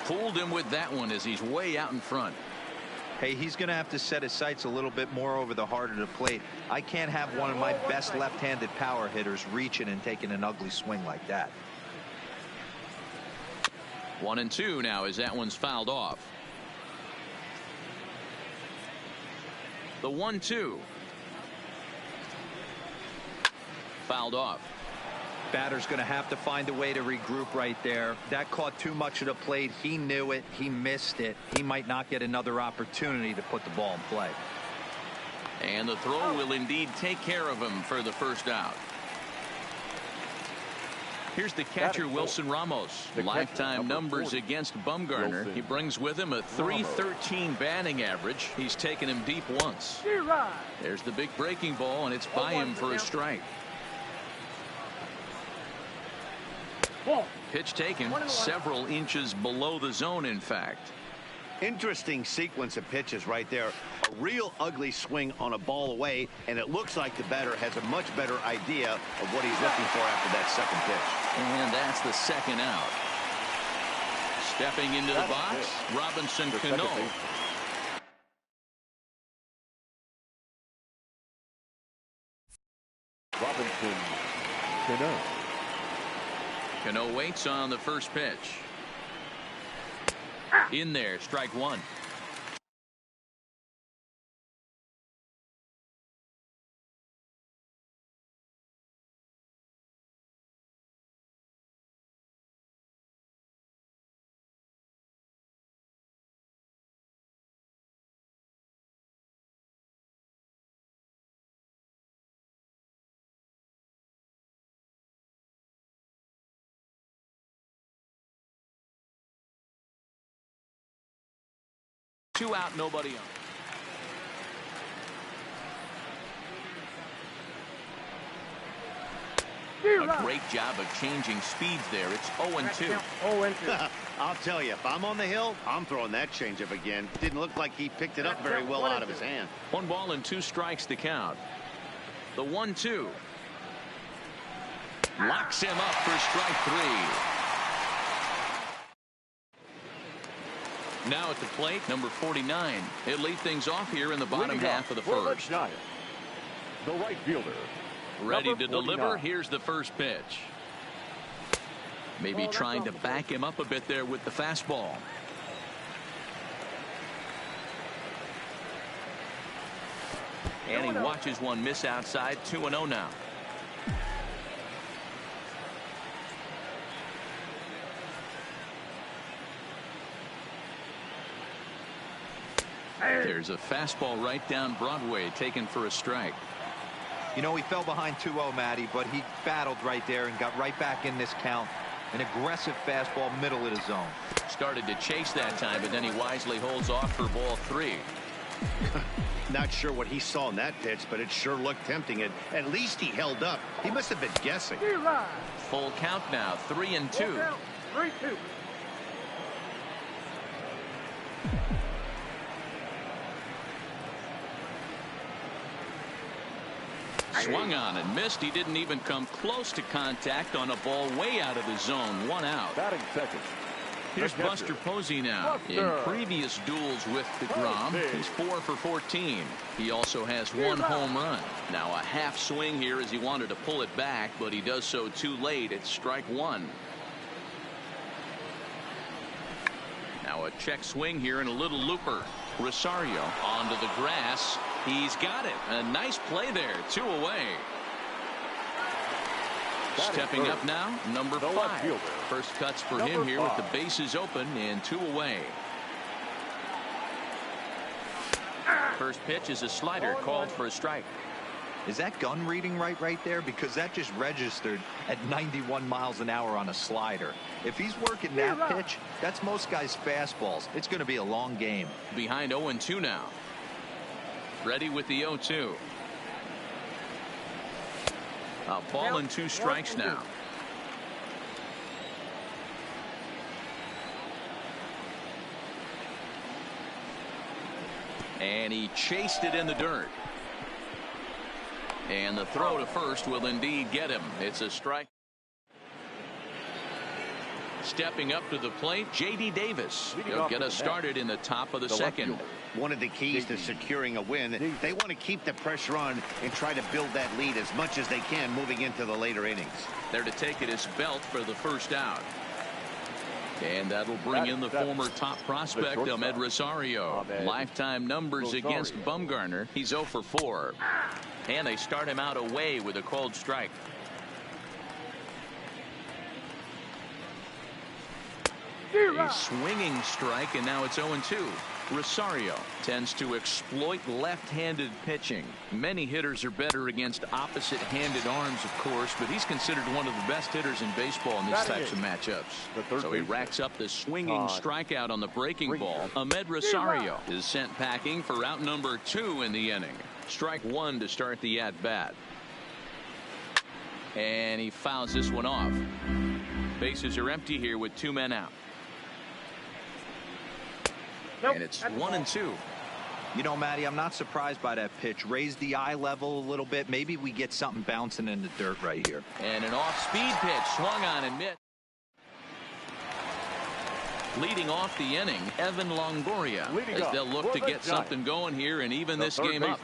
Fooled him with that one as he's way out in front. Hey, he's going to have to set his sights a little bit more over the heart of the plate. I can't have one of my best left-handed power hitters reaching and taking an ugly swing like that. 1-2 now as that one's fouled off. The 1-2. Fouled off. Batter's going to have to find a way to regroup right there. That caught too much of the plate. He knew it. He missed it. He might not get another opportunity to put the ball in play. And the throw will indeed take care of him for the first out. Here's the catcher, Wilson Ramos. Lifetime numbers against Bumgarner. He brings with him a .313 batting average. He's taken him deep once. There's the big breaking ball, and it's by him for a strike. Pitch taken several inches below the zone, in fact. Interesting sequence of pitches right there. A real ugly swing on a ball away, and it looks like the batter has a much better idea of what he's looking for after that second pitch. And that's the second out. Stepping into the box, Robinson Cano. Robinson Cano. Cano waits on the first pitch. In there, strike one. Two out, nobody on. A great job of changing speeds there. It's 0-2. 0-2. I'll tell you, if I'm on the hill, I'm throwing that changeup again. Didn't look like he picked it up very well out of his hand. 1 ball and 2 strikes to count. The 1-2. Locks him up for strike 3. Now at the plate, number 49. He'll lead things off here in the bottom half of the first. The right fielder. Ready to deliver. Here's the first pitch. Maybe trying to back him up a bit there with the fastball. And he watches one miss outside. 2-0 now. There's a fastball right down Broadway taken for a strike. You know, he fell behind 2-0, Matty, but he battled right there and got right back in this count. An aggressive fastball, middle of the zone. Started to chase that time, but then he wisely holds off for ball 3. Not sure what he saw in that pitch, but it sure looked tempting. And at least he held up. He must have been guessing. Full count now, 3-2. 3-2. Swung on and missed. He didn't even come close to contact on a ball way out of the zone. 1 out. Batting second. Here's Buster Posey now. In previous duels with DeGrom, he's 4 for 14. He also has 1 home run. Now a half swing here as he wanted to pull it back, but he does so too late. It's strike 1. Now a check swing here and a little looper. Rosario onto the grass. He's got it. A nice play there. 2 away. Stepping up now, number 5. First cuts for him here with the bases open and 2 away. First pitch is a slider called for a strike. Is that gun reading right there? Because that just registered at 91 miles an hour on a slider. If he's working that pitch, that's most guys' fastballs. It's going to be a long game. Behind 0-2 now. Ready with the 0-2. A ball and 2 strikes now. And he chased it in the dirt. And the throw to first will indeed get him. It's a strike. Stepping up to the plate, J.D. Davis. He'll get us started in the top of the second. One of the keys to securing a win, they want to keep the pressure on and try to build that lead as much as they can moving into the later innings. There to take it is Belt for the first out. And that'll bring in the former top prospect, Ahmed Rosario. Lifetime numbers against Bumgarner. He's 0 for 4. And they start him out away with a called strike. A swinging strike, and now it's 0-2. Rosario tends to exploit left-handed pitching. Many hitters are better against opposite-handed arms, of course, but he's considered one of the best hitters in baseball in these types of matchups. So he racks up the swinging strikeout on the breaking ball. Ahmed Rosario is sent packing for out number 2 in the inning. Strike 1 to start the at-bat. And he fouls this one off. Bases are empty here with 2 men out. And it's 1-2. You know, Matty, I'm not surprised by that pitch. Raise the eye level a little bit. Maybe we get something bouncing in the dirt right here. And an off-speed pitch swung on and missed. Leading off the inning, Evan Longoria, as they'll look to get something going here and even this game up.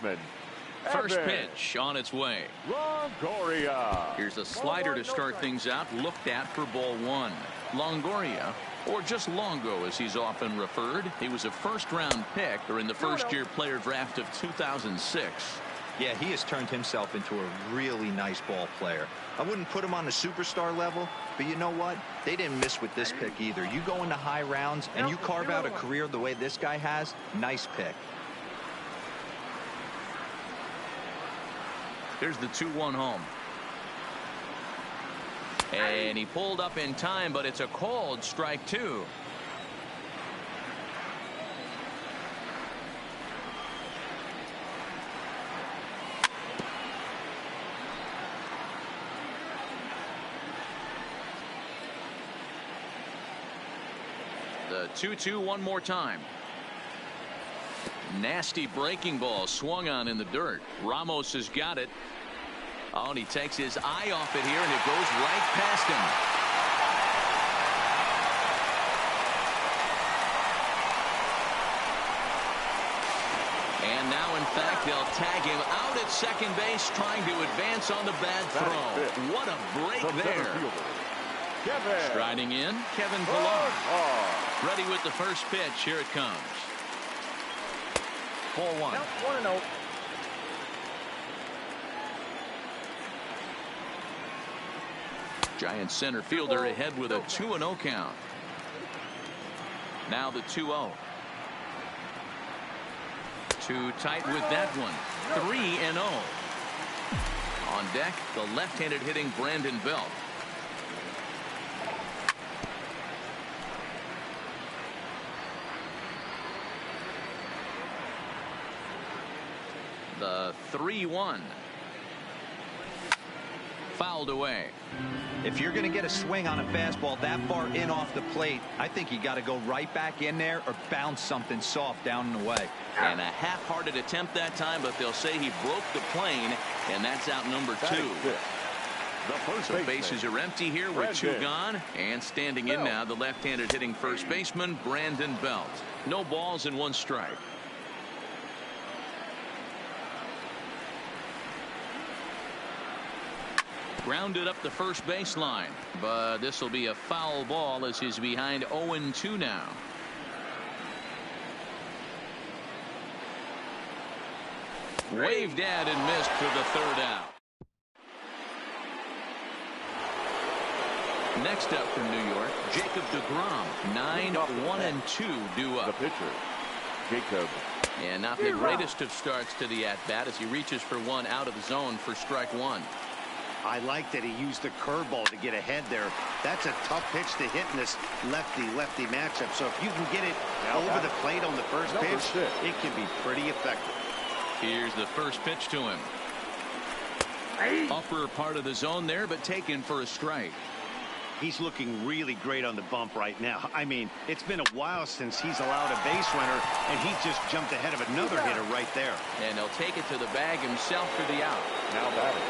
First pitch on its way. Longoria. Here's a slider to start things out, looked at for ball 1. Longoria, or just Longo as he's often referred. He was a first-round pick during the first-year player draft of 2006. Yeah, he has turned himself into a really nice ball player. I wouldn't put him on the superstar level, but you know what? They didn't miss with this pick either. You go into high rounds and you carve out a career the way this guy has, nice pick. Here's the 2-1 home. And he pulled up in time, but it's a called strike 2. The 2-2 one more time. Nasty breaking ball swung on in the dirt. Ramos has got it. Oh, and he takes his eye off it here, and it goes right past him. And now, in fact, they'll tag him out at second base, trying to advance on the bad throw. What a break there. Striding in, Kevin Pillar. Ready with the first pitch. Here it comes. Ball 1. 1-0. Giants center fielder ahead with a 2-0 count. Now the 2-0. Too tight with that one. 3-0. On deck, the left-handed hitting Brandon Belt. The 3-1. Fouled away. If you're going to get a swing on a fastball that far in off the plate, I think you got to go right back in there or bounce something soft down and away. And a half-hearted attempt that time, but they'll say he broke the plane, and that's out number 2. So bases are empty here with 2 gone, and standing in now the left-handed hitting first baseman Brandon Belt. No balls and 1 strike. Grounded up the first baseline, but this will be a foul ball as he's behind 0-2 now. Waved at and missed for the 3rd out. Next up from New York, Jacob deGrom. 9-1-2 due up. The pitcher, Jacob. And not the greatest of starts to the at-bat as he reaches for 1 out of the zone for strike 1. I like that he used the curveball to get ahead there. That's a tough pitch to hit in this lefty-lefty matchup. So if you can get it over the plate on the first pitch, it can be pretty effective. Here's the first pitch to him. Upper part of the zone there, but taken for a strike. He's looking really great on the bump right now. I mean, it's been a while since he's allowed a base runner, and he just jumped ahead of another hitter right there. And he'll take it to the bag himself for the out. Now batting,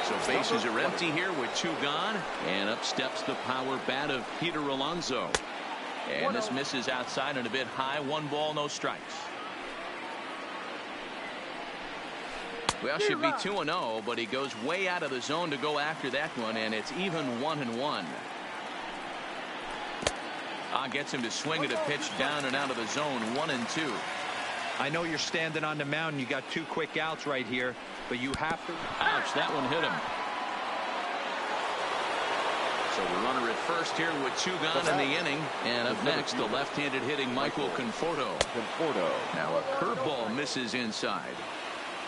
So bases are empty here with 2 gone, and up steps the power bat of Peter Alonso. And this misses outside and a bit high. 1 ball, no strikes. Well, should be 2-0, but he goes way out of the zone to go after that one, and it's even 1-1. Gets him to swing at a pitch down and out of the zone. 1-2. I know you're standing on the mound. You got 2 quick outs right here, but you have to. Ouch, that one hit him. So the runner at first here with 2 gone in the inning. And up next, the left-handed hitting Michael Conforto. Now a curveball misses inside.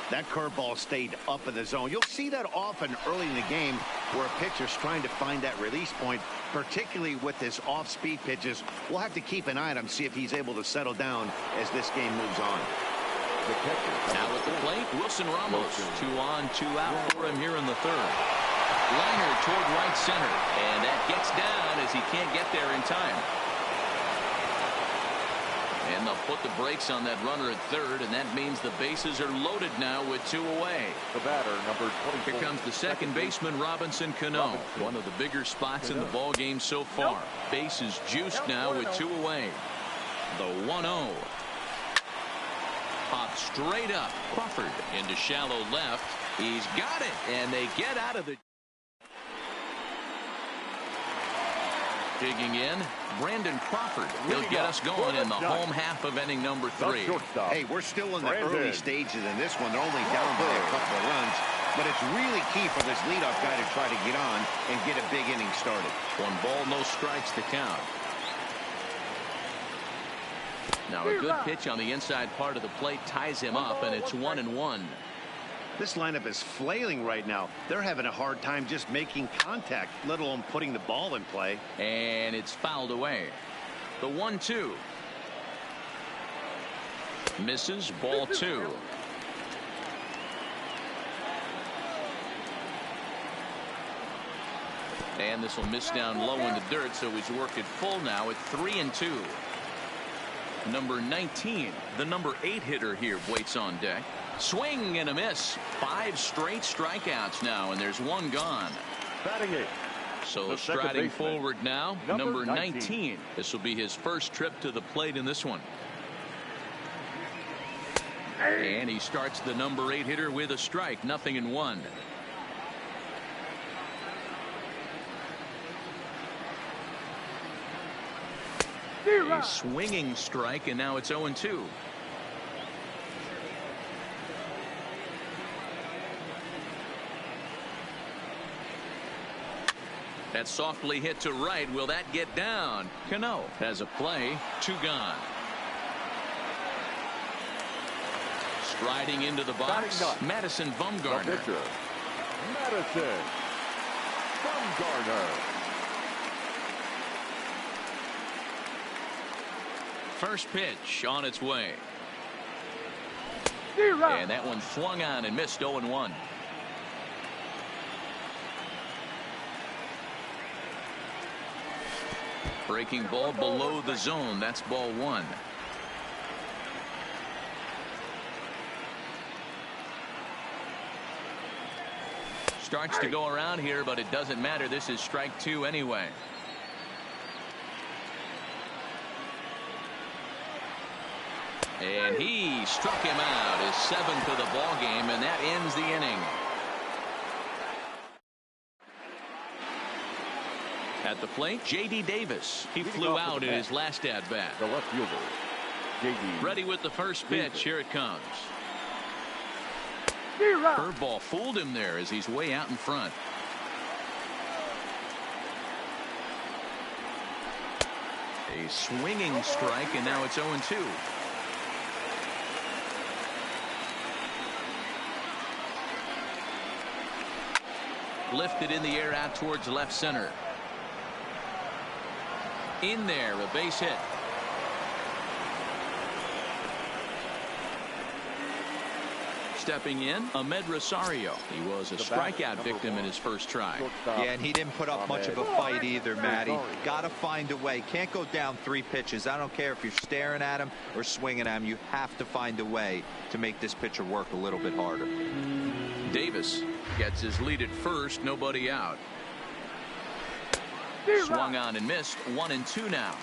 That curveball stayed up in the zone. You'll see that often early in the game where a pitcher's trying to find that release point, particularly with his off-speed pitches. We'll have to keep an eye on him, see if he's able to settle down as this game moves on. Now at the plate, Wilson Ramos. 2 on, 2 out for him here in the 3rd. Liner toward right center, and that gets down as he can't get there in time. And they'll put the brakes on that runner at 3rd, and that means the bases are loaded now with 2 away. The batter, number 24. Here comes the second baseman, Robinson Cano. One of the bigger spots in the ball game so far. Bases juiced now with 2 away. The 1-0. Popped straight up. Crawford into shallow left. He's got it, and they get out of the... Digging in, Brandon Crawford. He'll get us going in the home half of inning number 3. Hey, we're still in the early stages in this one. They're only down by a couple of runs, but it's really key for this leadoff guy to try to get on and get a big inning started. 1 ball, no strikes to count. Now a good pitch on the inside part of the plate ties him up, and it's 1-1. This lineup is flailing right now. They're having a hard time just making contact, let alone putting the ball in play. And it's fouled away. The 1-2. Misses, ball 2. And this will miss down low in the dirt, so he's worked it full now at 3-2. Number 19, the number 8 hitter here, waits on deck. Swing and a miss. 5 straight strikeouts now, and there's 1 gone. Batting 8. So striding forward now, number 19. This will be his first trip to the plate in this one. And he starts the number 8 hitter with a strike. 0-1. A swinging strike, and now it's 0-2. That's softly hit to right. Will that get down? Cano has a play. 2 gone. Striding into the box, Madison Bumgarner. Madison Bumgarner. First pitch on its way. And that one swung on and missed. 0-1. Breaking ball below the zone. That's ball 1. Starts to go around here, but it doesn't matter. This is strike 2 anyway. And he struck him out, his 7th of the ball game, and that ends the inning. At the plate, J.D. Davis. He flew out in his last at-bat. The left fielder, J.D. Ready with the first pitch. Here it comes. Curveball fooled him there as he's way out in front. A swinging strike, and now it's 0-2. Lifted in the air out towards left center. In there, a base hit. Stepping in, Ahmed Rosario. He was a strikeout victim in his first try. Yeah, and he didn't put up much of a fight either, Matty. Got to find a way. Can't go down 3 pitches. I don't care if you're staring at him or swinging at him. You have to find a way to make this pitcher work a little bit harder. Davis gets his lead at first, nobody out. Swung on and missed. 1-2 now.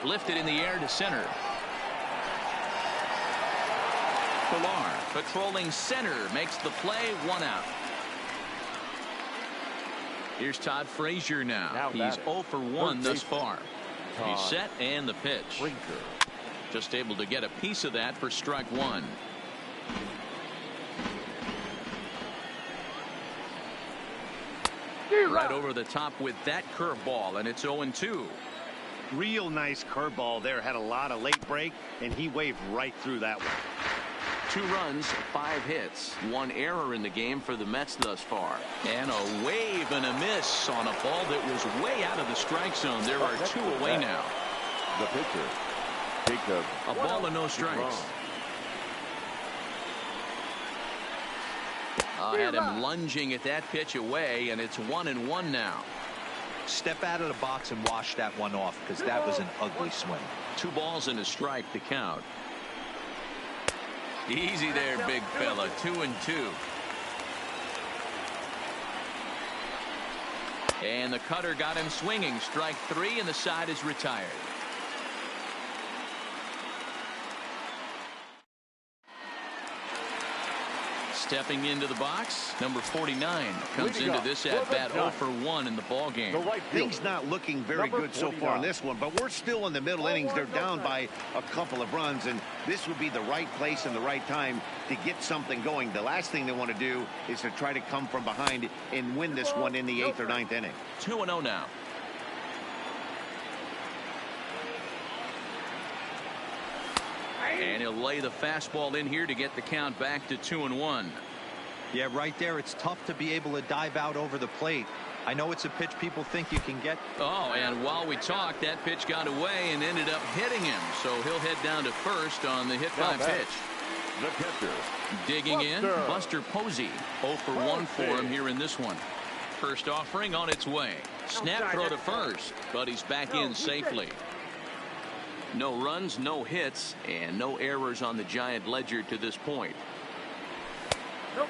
Lifted in the air to center. Pilar patrolling center makes the play. 1 out. Here's Todd Frazier now. He's 0 for 1 thus far. He's set and the pitch. Just able to get a piece of that for strike 1. Right over the top with that curveball, and it's 0-2. Real nice curveball there. Had a lot of late break, and he waved right through that one. 2 runs, 5 hits, 1 error in the game for the Mets thus far. And a wave and a miss on a ball that was way out of the strike zone. There are 2 away now. The pitcher, Jacob. A ball and no strikes. Had him lunging at that pitch away, and it's 1-1 now. Step out of the box and wash that one off, because that was an ugly swing. 2 balls and a strike to count. Easy there, big fella. 2-2. And the cutter got him swinging. Strike 3, and the side is retired. Stepping into the box, number 49 comes into this at bat 0 for 1 in the ball game. Things not looking very good so far in this one, but we're still in the middle innings. They're down by a couple of runs, and this would be the right place and the right time to get something going. The last thing they want to do is to try to come from behind and win this one in the 8th or 9th inning. 2-0 now. And he'll lay the fastball in here to get the count back to 2-1. Yeah, right there. It's tough to be able to dive out over the plate. I know it's a pitch people think you can get. Oh, and while we talked, that pitch got away and ended up hitting him. So he'll head down to first on the hit by pitch. The pitcher, digging in, Buster Posey. 0 for 1 for him here in this one. First offering on its way. Snap throw to first, but he's back in safely. No runs, no hits, and no errors on the Giant ledger to this point.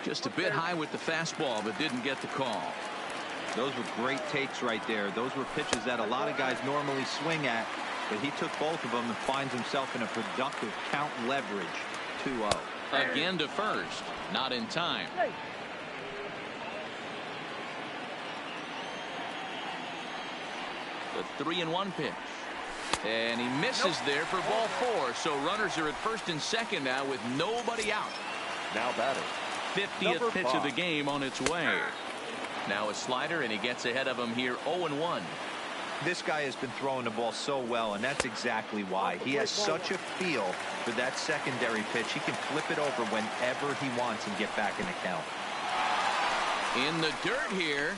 Just a bit high with the fastball, but didn't get the call. Those were great takes right there. Those were pitches that a lot of guys normally swing at, but he took both of them and finds himself in a productive count leverage. 2-0. Again to first. Not in time. The 3-1 pitch. And he misses there for ball 4. So runners are at first and second now with nobody out. now batting. 50th pitch of the game on its way. Now a slider, and he gets ahead of him here 0-1. This guy has been throwing the ball so well, and that's exactly why. He has such a feel for that secondary pitch. He can flip it over whenever he wants and get back in the count. In the dirt here.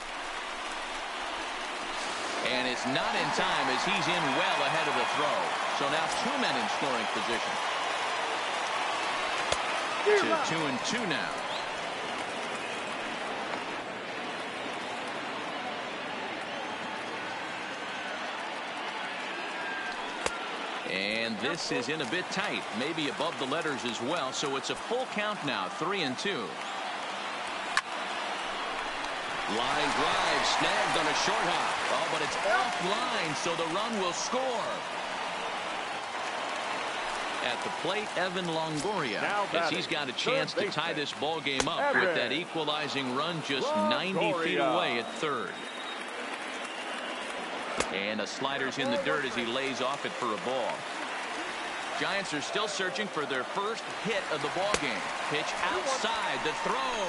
And it's not in time as he's in well ahead of the throw. So now 2 men in scoring position. To 2-2 now. And this is in a bit tight, maybe above the letters as well. So it's a full count now, 3-2. Line drive snagged on a short hop. Oh, but it's offline, so the run will score. At the plate, Evan Longoria, as he's got a chance to tie this ball game up with that equalizing run just 90 feet away at third. And a slider's in the dirt as he lays off it for a ball. Giants are still searching for their first hit of the ball game. Pitch outside, the throw.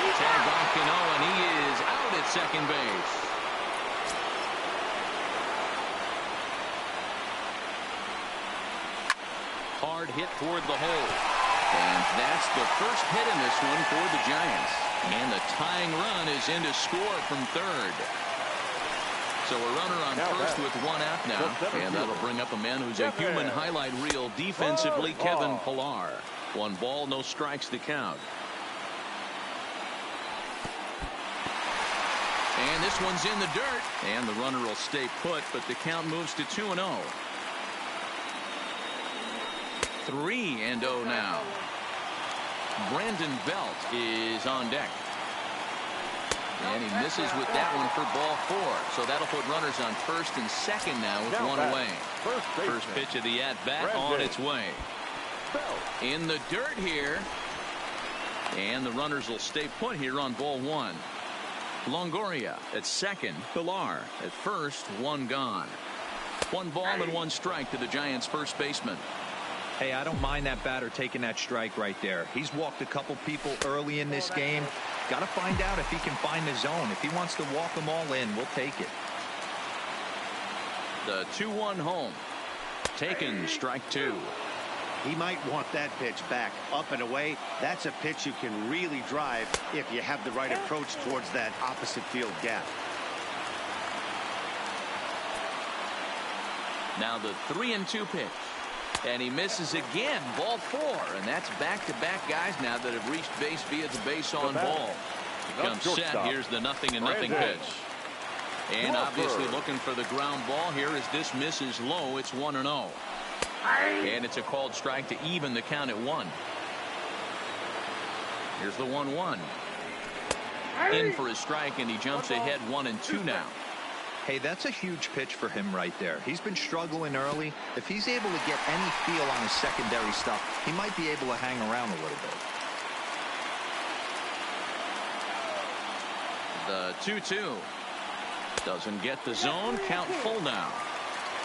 Tagonkino, and he is out at second base. Hard hit toward the hole. And that's the first hit in this one for the Giants. And the tying run is in to score from third. So a runner on first with 1 out now. And that'll bring up a man who's a human highlight reel defensively, Kevin Pilar. 1 ball, no strikes to count. And this one's in the dirt. And the runner will stay put, but the count moves to 2-0. 3-0 now. Brandon Belt is on deck. And he misses with that one for ball 4. So that'll put runners on first and second now with one away. First pitch of the at-bat on its way. In the dirt here. And the runners will stay put here on ball 1. Longoria at second. Pilar at first. One gone. 1 ball and 1 strike to the Giants' first baseman. Hey, I don't mind that batter taking that strike right there. He's walked a couple people early in this game. Got to find out if he can find the zone. If he wants to walk them all in, we'll take it. The 2-1 home. Taken, strike 2. He might want that pitch back, up and away. That's a pitch you can really drive if you have the right approach towards that opposite field gap. Now the 3-2 pitch. And he misses again. Ball 4. And that's back-to-back guys now that have reached base via the base on ball. He comes set. Here's the 0-0 pitch. And obviously looking for the ground ball here as this misses low. It's 1-0. And it's a called strike to even the count at 1. Here's the 1-1. In for his strike, and he jumps ahead 1-2 now. Hey, that's a huge pitch for him right there. He's been struggling early. If he's able to get any feel on his secondary stuff, he might be able to hang around a little bit. The 2-2. Doesn't get the zone. Count full now.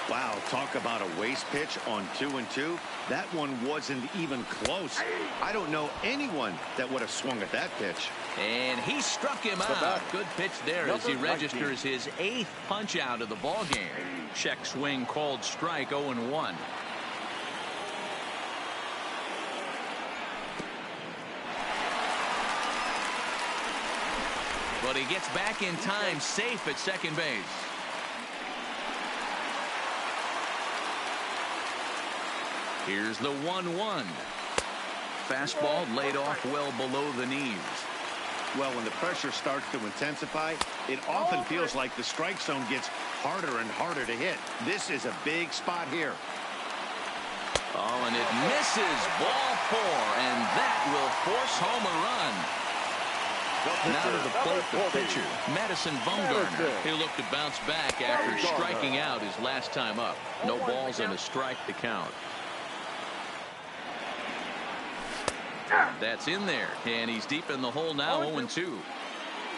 Wow, talk about a waste pitch on 2-2. That one wasn't even close. I don't know anyone that would have swung at that pitch. And he struck him out. Good pitch there as he registers his 8th punch out of the ball game. Check swing called strike 0-1. But he gets back in time, safe at second base. Here's the 1-1. Fastball laid off well below the knees. Well, when the pressure starts to intensify, it often feels like the strike zone gets harder and harder to hit. This is a big spot here. Oh, and it misses. Ball 4, and that will force home a run. Now to the plate, the pitcher, Madison Bumgarner. He looked to bounce back after striking out his last time up. No balls and a strike to count. That's in there, and he's deep in the hole now, 0-2.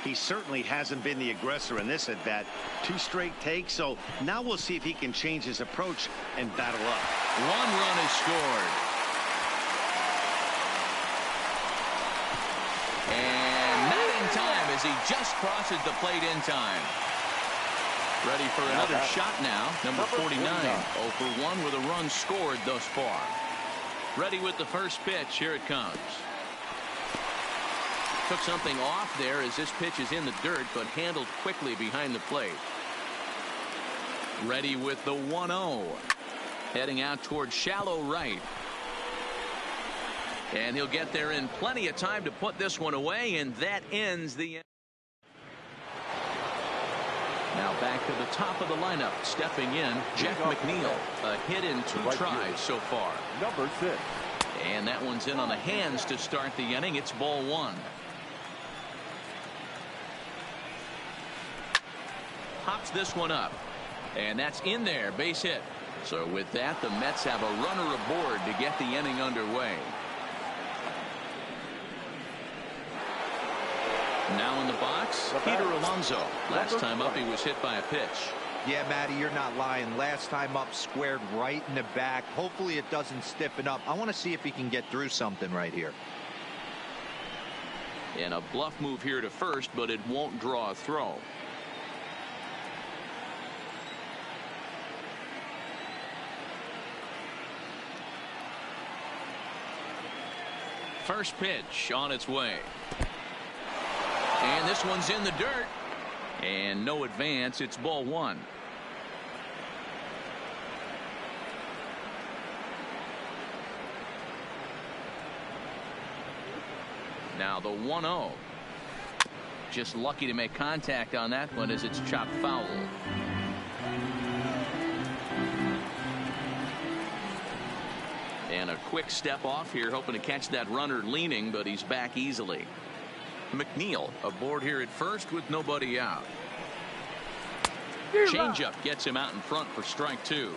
He certainly hasn't been the aggressor in this at bat. 2 straight takes, so now we'll see if he can change his approach and battle up. 1 run is scored. And not in time as he just crosses the plate in time. Ready for another shot now. Number 49, 0 for 1 with a run scored thus far. Ready with the first pitch. Here it comes. Took something off there as this pitch is in the dirt, but handled quickly behind the plate. Ready with the 1-0. Heading out towards shallow right. And he'll get there in plenty of time to put this one away, and that ends the inning. Now back to the top of the lineup. Stepping in, Jeff McNeil. A hit in 2 tries so far. Number 6. And that one's in on the hands to start the inning. It's ball 1. Pops this one up. And that's in there. Base hit. So with that, the Mets have a runner aboard to get the inning underway. Now in the box, Peter Alonso. Last time up, he was hit by a pitch. Yeah, Matty, you're not lying. Last time up, squared right in the back. Hopefully it doesn't stiffen up. I want to see if he can get through something right here. And a bluff move here to first, but it won't draw a throw. First pitch on its way. And this one's in the dirt. And no advance. It's ball 1. Now the 1-0. Just lucky to make contact on that one as it's chopped foul. And a quick step off here, hoping to catch that runner leaning, but he's back easily. McNeil aboard here at first with nobody out. Changeup gets him out in front for strike 2.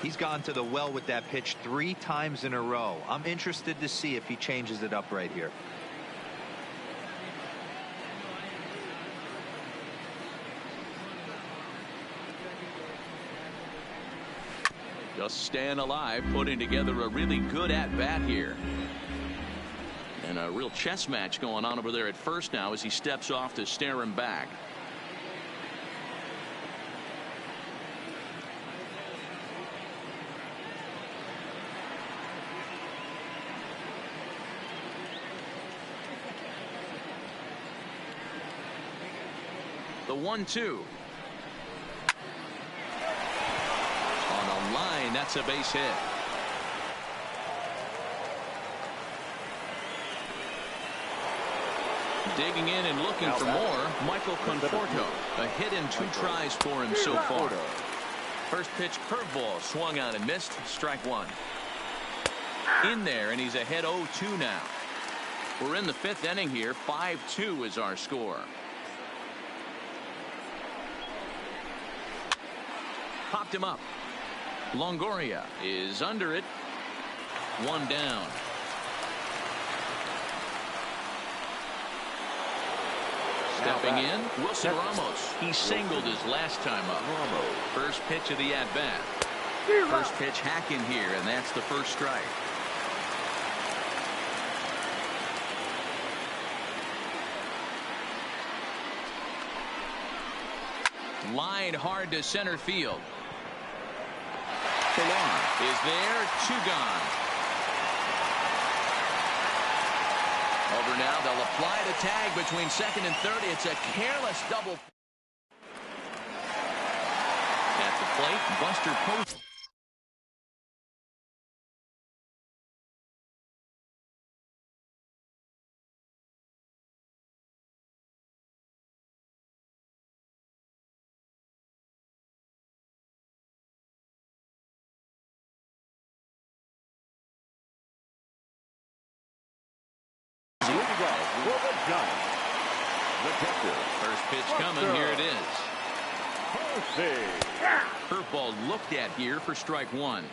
He's gone to the well with that pitch 3 times in a row. I'm interested to see if he changes it up right here. Just staying alive, putting together a really good at-bat here. And a real chess match going on over there at first now as he steps off to stare him back. The 1-2. On the line, that's a base hit. Digging in and looking for more, Michael Conforto. A hit in 2 tries for him so far. First pitch curveball swung out and missed. Strike 1. In there, and he's ahead 0-2 now. We're in the 5th inning here. 5-2 is our score. Popped him up. Longoria is under it. 1 down. Stepping in, Wilson Ramos. He singled his last time up. First pitch of the at-bat. First pitch hacking here, and that's the first strike. Line hard to center field. Pilar is there. 2 gone. Over now, they'll apply the tag between second and third. It's a careless double. At the plate, Buster Posey. First pitch coming. Here it is. Curveball looked at here for strike 1.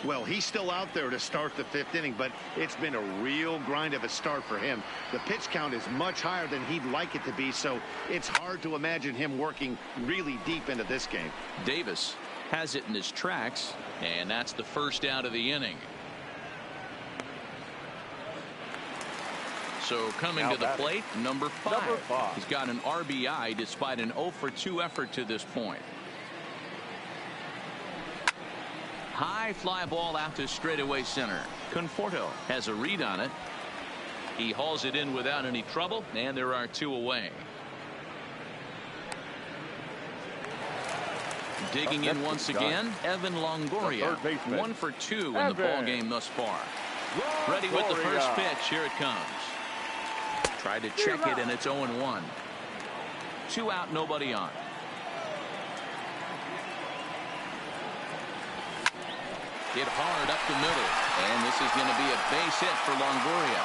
Well, he's still out there to start the 5th inning, but it's been a real grind of a start for him. The pitch count is much higher than he'd like it to be, so it's hard to imagine him working really deep into this game. Davis has it in his tracks, and that's the first out of the inning. So coming to the plate, number 5. He's got an RBI despite an 0-for-2 effort to this point. High fly ball out to straightaway center. Conforto has a read on it. He hauls it in without any trouble, and there are 2 away. Digging in once again, Evan Longoria. 1 for 2 in the ball game thus far. Ready with the first pitch. Here it comes. Tried to check it, and it's 0-1. 2 out, nobody on. Hit hard up the middle, and this is going to be a base hit for Longoria.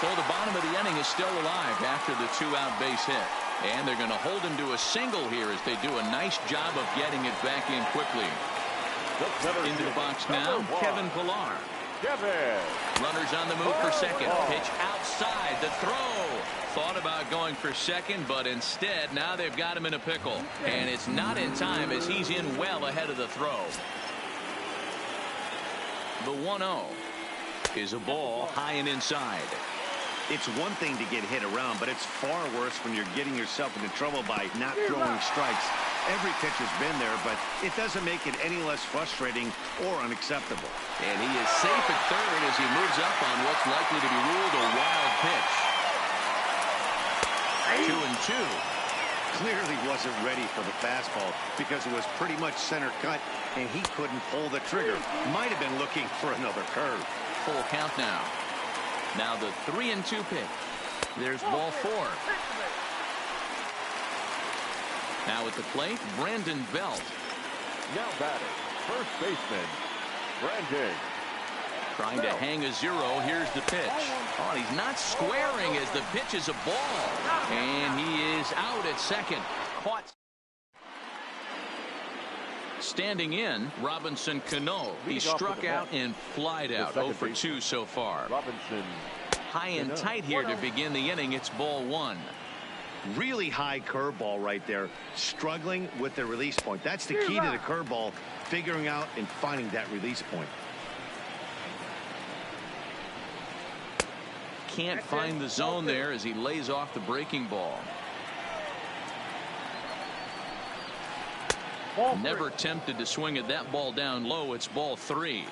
So the bottom of the inning is still alive after the 2-out base hit, and they're going to hold him to a single here as they do a nice job of getting it back in quickly. Into the box now, Kevin Pilar. Runners on the move for second. Pitch outside. The throw. Thought about going for second, but instead now they've got him in a pickle. And it's not in time as he's in well ahead of the throw. The 1-0 is a ball high and inside. It's one thing to get hit around, but it's far worse when you're getting yourself into trouble by not throwing strikes. Every pitcher's been there, but it doesn't make it any less frustrating or unacceptable. And he is safe at third as he moves up on what's likely to be ruled a wild pitch. 2-2. Clearly wasn't ready for the fastball because it was pretty much center cut, and he couldn't pull the trigger. Might have been looking for another curve. Full count now. Now the 3-2 pitch. There's ball 4. Now at the plate, Brandon Belt. Now batting, first baseman, Brandon Trying to hang a zero. Here's the pitch. Oh, he's not squaring as the pitch is a ball. And he is out at second. Caught. Standing in, Robinson Cano. He struck out and flied out. 0 for 2 so far. Robinson. High and tight here to begin the inning. It's ball 1. Really high curveball right there. Struggling with the release point. That's the key to the curveball. Figuring out and finding that release point. Can't find the zone there as he lays off the breaking ball. Never tempted to swing at that ball down low. It's ball 3.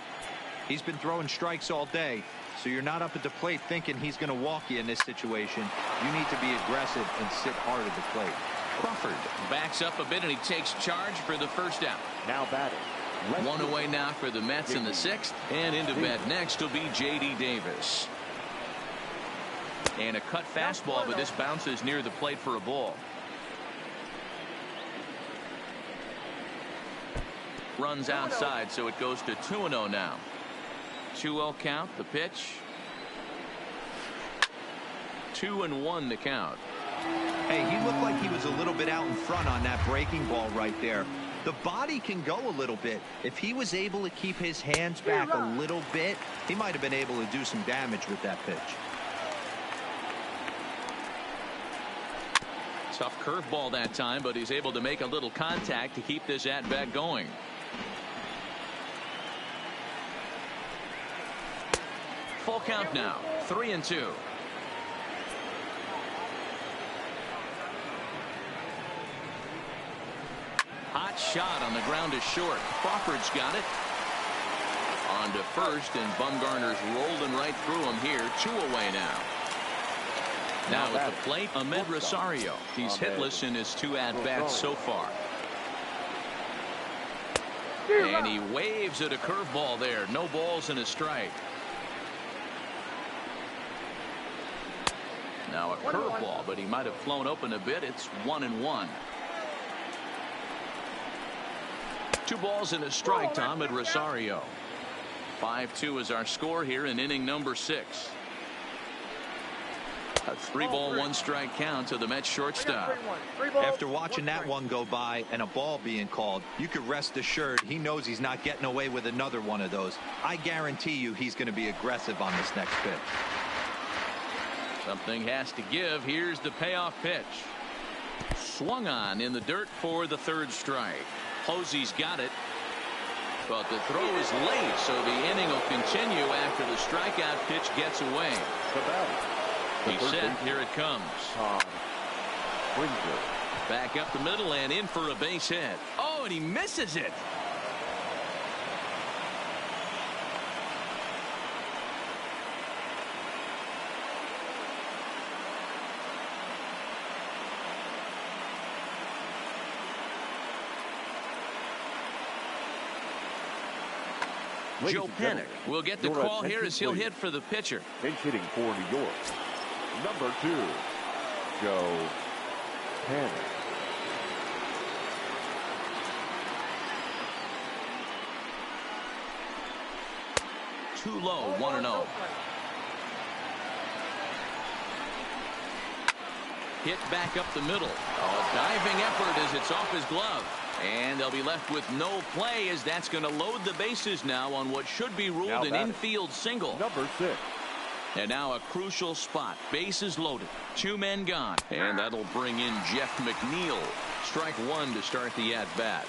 He's been throwing strikes all day, so you're not up at the plate thinking he's going to walk you in this situation. You need to be aggressive and sit hard at the plate. Crawford backs up a bit and he takes charge for the first out. Now batting. One away now for the Mets in the 6th, and into bat next will be J.D. Davis. And a cut fastball, but this bounces near the plate for a ball. Runs outside, so it goes to 2-0 now. 2-0 count, the pitch. 2-1 the count. Hey, he looked like he was a little bit out in front on that breaking ball right there. The body can go a little bit. If he was able to keep his hands back a little bit, he might have been able to do some damage with that pitch. Tough curveball that time, but he's able to make a little contact to keep this at-bat going. Full count now. 3-2. Hot shot on the ground is short. Crawford's got it. On to first, and Bumgarner's rolling right through him here. 2 away now. Now at the plate, Ahmed Rosario. He's hitless in his 2 at-bats so far. And he waves at a curveball there. No balls and a strike. Now a curveball, but he might have flown open a bit. It's 1-1. 2 balls and a strike to Ahmed Rosario. 5-2 is our score here in inning number 6. A 3-ball 1-strike count to the Mets shortstop. After watching that one go by and a ball being called, you could rest assured he knows he's not getting away with another one of those. I guarantee you he's going to be aggressive on this next pitch. Something has to give. Here's the payoff pitch. Swung on in the dirt for the 3rd strike. Posey's got it. But the throw is late, so the inning will continue after the strikeout pitch gets away. He's set. Here it comes. Back up the middle and in for a base hit. Oh, and he misses it. Joe Panik will get the call here as he'll hit for the pitcher. Pinch hitting for New York. Number 2, Joe Panik. Too low, 1-0. Hit back up the middle. A diving effort as it's off his glove. And they'll be left with no play as that's going to load the bases now on what should be ruled an infield single. Number 6. And now a crucial spot. Bases loaded. 2 men gone. And that'll bring in Jeff McNeil. Strike 1 to start the at-bat.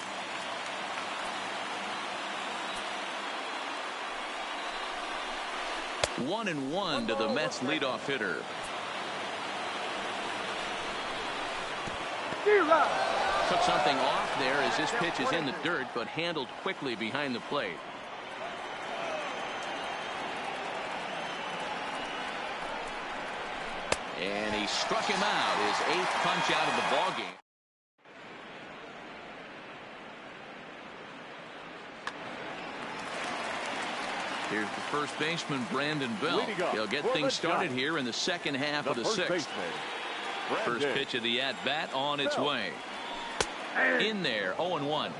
One and one to the Mets leadoff hitter. Took something off there as this pitch is in the dirt, but handled quickly behind the plate. And he struck him out, his 8th punch out of the ballgame. Here's the first baseman, Brandon Bell. He'll get things started here in the second half of the 6th. First pitch of the at-bat on its way. In there, 0-1.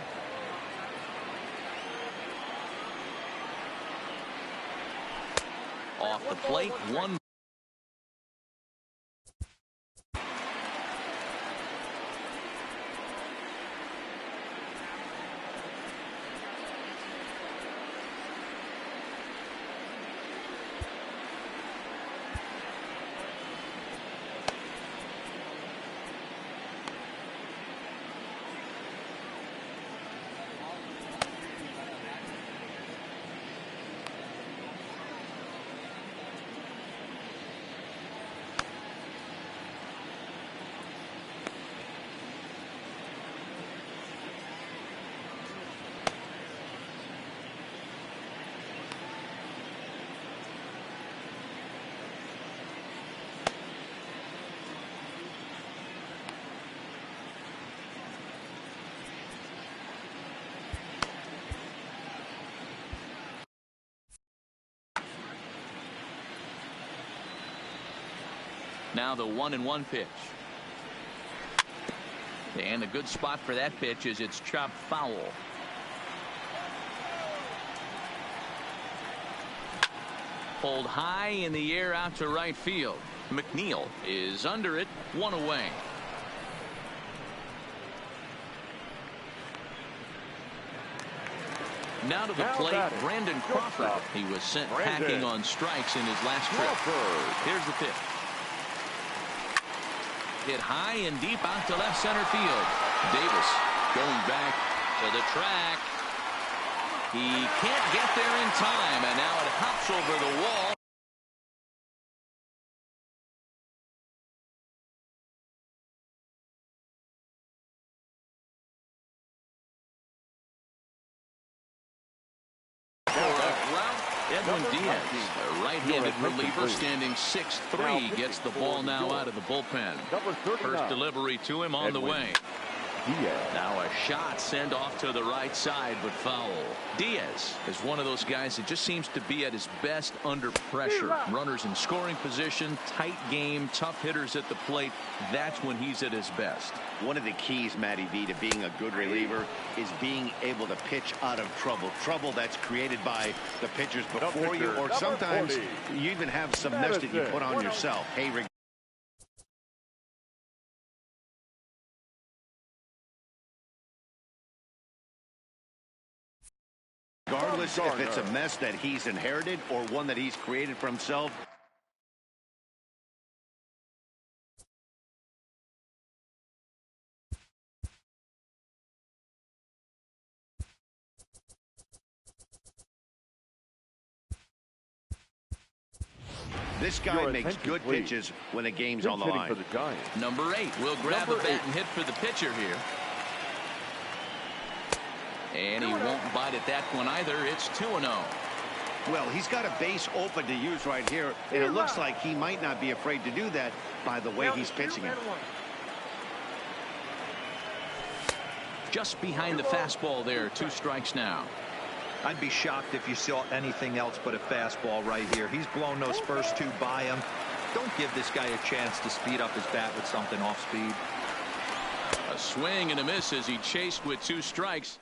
off the plate. 1. Now the 1-1 pitch. And a good spot for that pitch is it's chopped foul. Pulled high in the air out to right field. McNeil is under it. 1 away. Now to the plate, Brandon Crawford. He was sent packing on strikes in his last trip. Here's the pitch. Hit high and deep out to left center field. Davis going back to the track. He can't get there in time, and now it hops over the wall. Edwin Diaz, a right-handed reliever standing 6'3", gets the ball now out of the bullpen. First delivery to him on the way. Now a shot sent off to the right side, but foul. Diaz is one of those guys that just seems to be at his best under pressure. Runners in scoring position, tight game, tough hitters at the plate. That's when he's at his best. One of the keys, Matty V, to being a good reliever is being able to pitch out of trouble. Trouble that's created by the pitchers before you, or sometimes you even have some mess that you put on yourself. Hey, regardless if it's a mess that he's inherited or one that he's created for himself. This guy makes good pitches when the game's on the line. Number 8 will grab a bat and hit for the pitcher here. And he won't bite at that one either. It's 2-0. Well, he's got a base open to use right here, and it looks like he might not be afraid to do that by the way he's pitching it. Just behind the fastball there. 2 strikes now. I'd be shocked if you saw anything else but a fastball right here. He's blown those first 2 by him. Don't give this guy a chance to speed up his bat with something off speed. A swing and a miss as he chased with 2 strikes.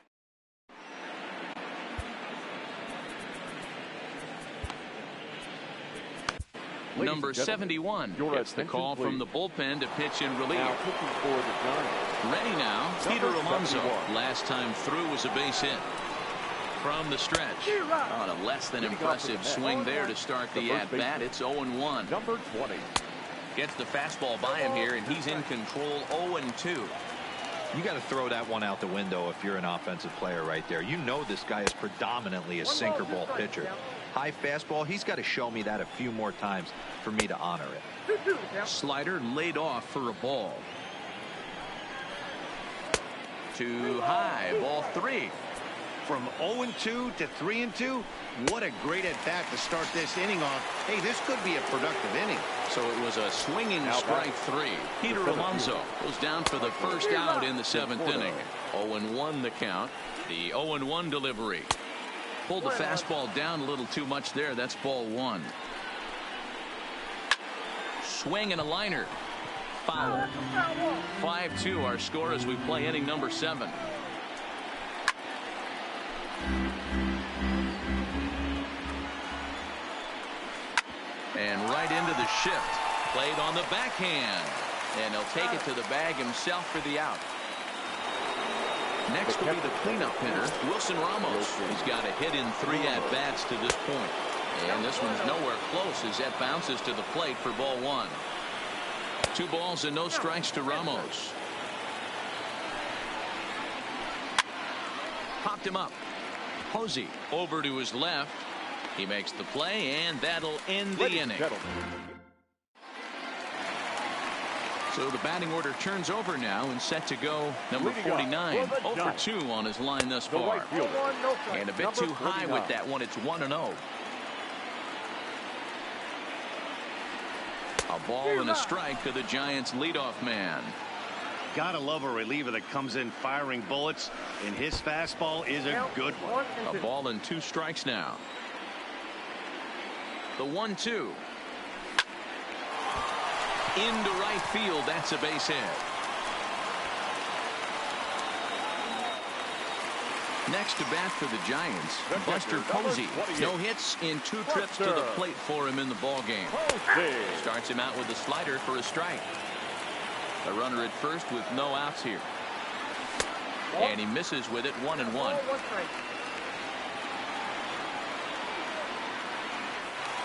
Number 71 gets the call from the bullpen to pitch in relief. Ready now, Peter Alonso. Last time through was a base hit. From the stretch. On a less than impressive swing there to start the at-bat. It's 0-1. Number 20. Gets the fastball by him here, and he's in control. 0-2. You got to throw that one out the window if you're an offensive player right there. You know this guy is predominantly a sinker ball pitcher. High fastball, he's got to show me that a few more times for me to honor it. Slider laid off for a ball. Too high. Ball 3. From 0-2 to 3-2, what a great at-bat to start this inning off. Hey, this could be a productive inning. So it was a swinging strike 3. Peter Alonso goes down for the first out in the 7th inning. 0-1 the count. The 0-1 delivery. Pulled the fastball down a little too much there. That's ball 1. Swing and a liner. Foul. 5-2 our score as we play inning number 7. And right into the shift. Played on the backhand. And he'll take it to the bag himself for the out. Next will be the cleanup hitter, Wilson Ramos. He's got a hit in 3 at-bats to this point. And this one's nowhere close as that bounces to the plate for ball 1. 2 balls and no strikes to Ramos. Popped him up. Posey over to his left. He makes the play, and that'll end the inning. So the batting order turns over now and set to go number 49. 0 for 2 on his line thus far. And a bit too high with that one. It's 1-0. A ball and a strike to the Giants leadoff man. Gotta love a reliever that comes in firing bullets, and his fastball is a good one. A ball and 2 strikes now. The 1-2. Into right field. That's a base hit. Next to bat for the Giants, Buster Posey. No hits in 2 trips to the plate for him in the ballgame. Starts him out with a slider for a strike. A runner at first with no outs here. And he misses with it, 1-1.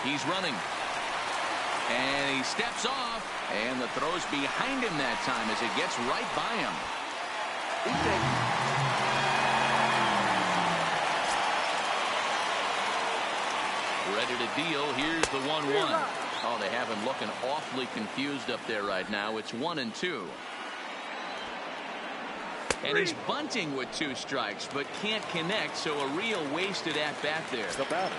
He's running. And he steps off. And the throw's behind him that time as it gets right by him. Ready to deal. Here's the 1-1. Oh, they have him looking awfully confused up there right now. It's 1-2. And he's bunting with 2 strikes, but can't connect, so a real wasted at-bat there. The batter,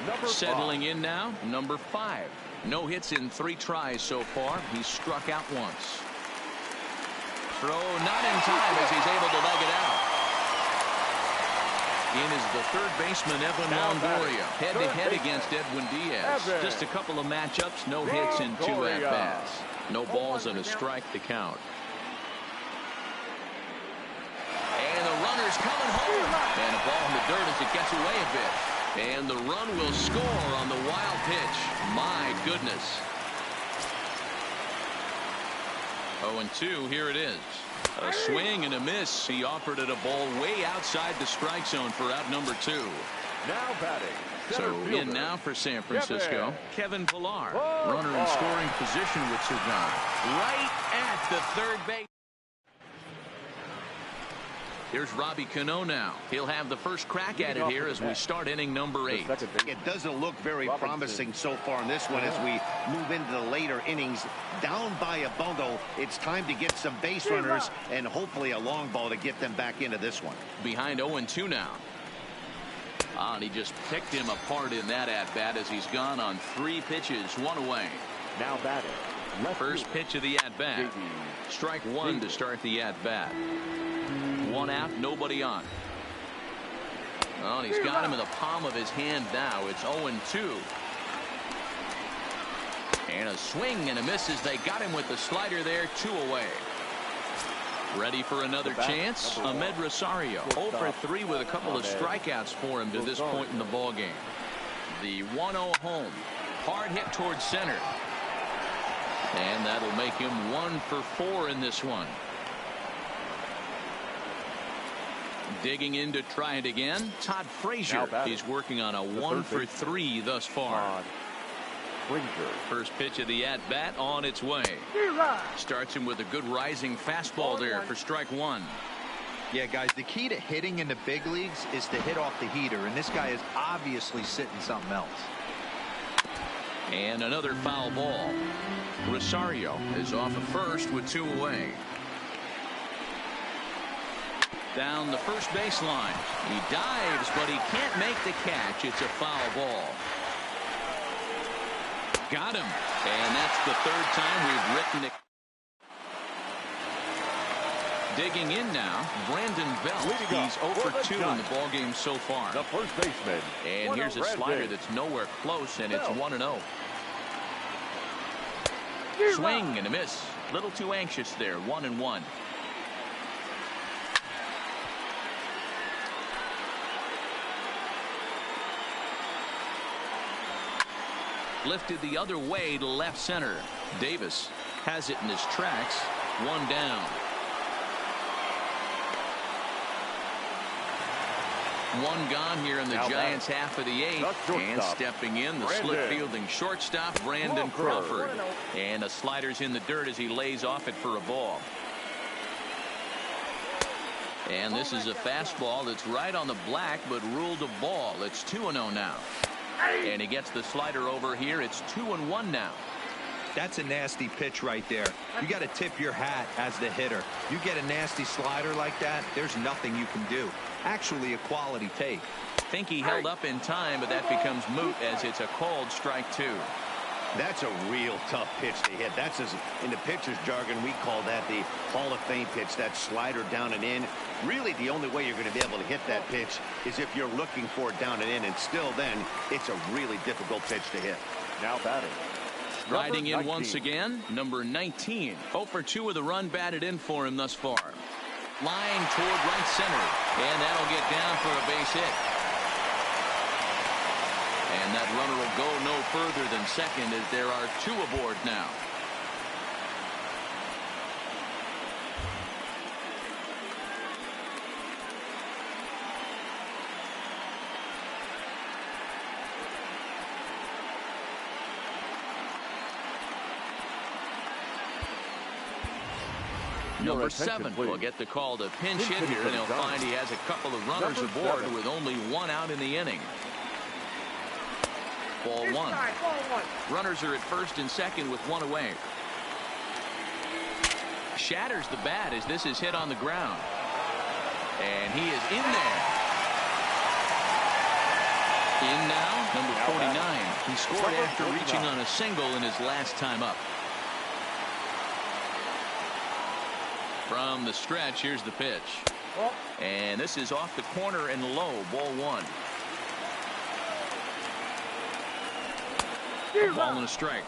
number 5. Settling in now, number 5. No hits in 3 tries so far. He's struck out once. Throw not in time as he's able to leg it out. In is the third baseman, Evan Longoria. Head-to-head against Edwin Diaz. Just a couple of matchups, no hits in 2 at-bats. No balls and a strike to count. And the runner's coming home. And a ball in the dirt as it gets away a bit. And the run will score on the wild pitch. My goodness. 0-2, here it is. A swing and a miss. He offered it a ball way outside the strike zone for out number 2. Now batting. So in now for San Francisco, Kevin Pillar. Runner in scoring position with Sir John. Right at the third base. Here's Robbie Cano now. He'll have the first crack at it here as we start inning number 8. It doesn't look very promising so far in this one as we move into the later innings. Down by a bundle, it's time to get some base runners and hopefully a long ball to get them back into this one. Behind 0-2 now. And he just picked him apart in that at-bat as he's gone on 3 pitches, 1 away. Now batting. First pitch of the at-bat. Strike 1 to start the at-bat. 1 out, nobody on. Oh, he's got him in the palm of his hand now. It's 0-2. And a swing and a miss as they got him with the slider there, 2 away. Ready for another chance? Ahmed Rosario, 0 for 3 with a couple of strikeouts for him to this point in the ballgame. The 1-0 home. Hard hit towards center. And that'll make him 1 for 4 in this one. Digging in to try it again, Todd Frazier. He's working on a 1 for 3 thus far. First pitch of the at-bat on its way. Starts him with a good rising fastball there for strike 1. Yeah, guys, the key to hitting in the big leagues is to hit off the heater, and this guy is obviously sitting something else. And another foul ball. Rosario is off at first with 2 away. Down the first baseline. He dives, but he can't make the catch. It's a foul ball. Got him. And that's the 3rd time we've written it. Digging in now, Brandon Belt. He's 0 for 2 in the ballgame so far. The first baseman. And here's a slider that's nowhere close, and it's 1-0. Swing and a miss. Little too anxious there. 1-1. lifted the other way to left center. Davis has it in his tracks. One down. One gone here in the Giants' half of the eighth. And stepping in, the slip fielding shortstop, Brandon Crawford. And the slider's in the dirt as he lays off it for a ball. And this is a fastball that's right on the black, but ruled a ball. It's 2-0 now. And he gets the slider over here. It's 2-1 now. That's a nasty pitch right there. You got to tip your hat as the hitter. You get a nasty slider like that, there's nothing you can do. Actually a quality take. Think he held up in time, but that becomes moot as it's a called strike two. That's a real tough pitch to hit. That's, as in the pitcher's jargon, we call that the Hall of Fame pitch, that slider down and in. Really, the only way you're going to be able to hit that pitch is if you're looking for it down and in, and still then, it's a really difficult pitch to hit. Now batting. Riding in once again, number 19. 0 for 2 with a run batted in for him thus far. Line toward right center, and that'll get down for a base hit. And that runner will go no further than second as there are 2 aboard now. Number 7 will get the call to pinch hit here, and he'll find he has a couple of runners aboard with only 1 out in the inning. Ball 1. Runners are at first and second with 1 away. Shatters the bat as this is hit on the ground. And he is in there. In now, number 49. He scored after reaching on a single in his last time up. From the stretch, here's the pitch. And this is off the corner and low, ball 1. Ball and a strike.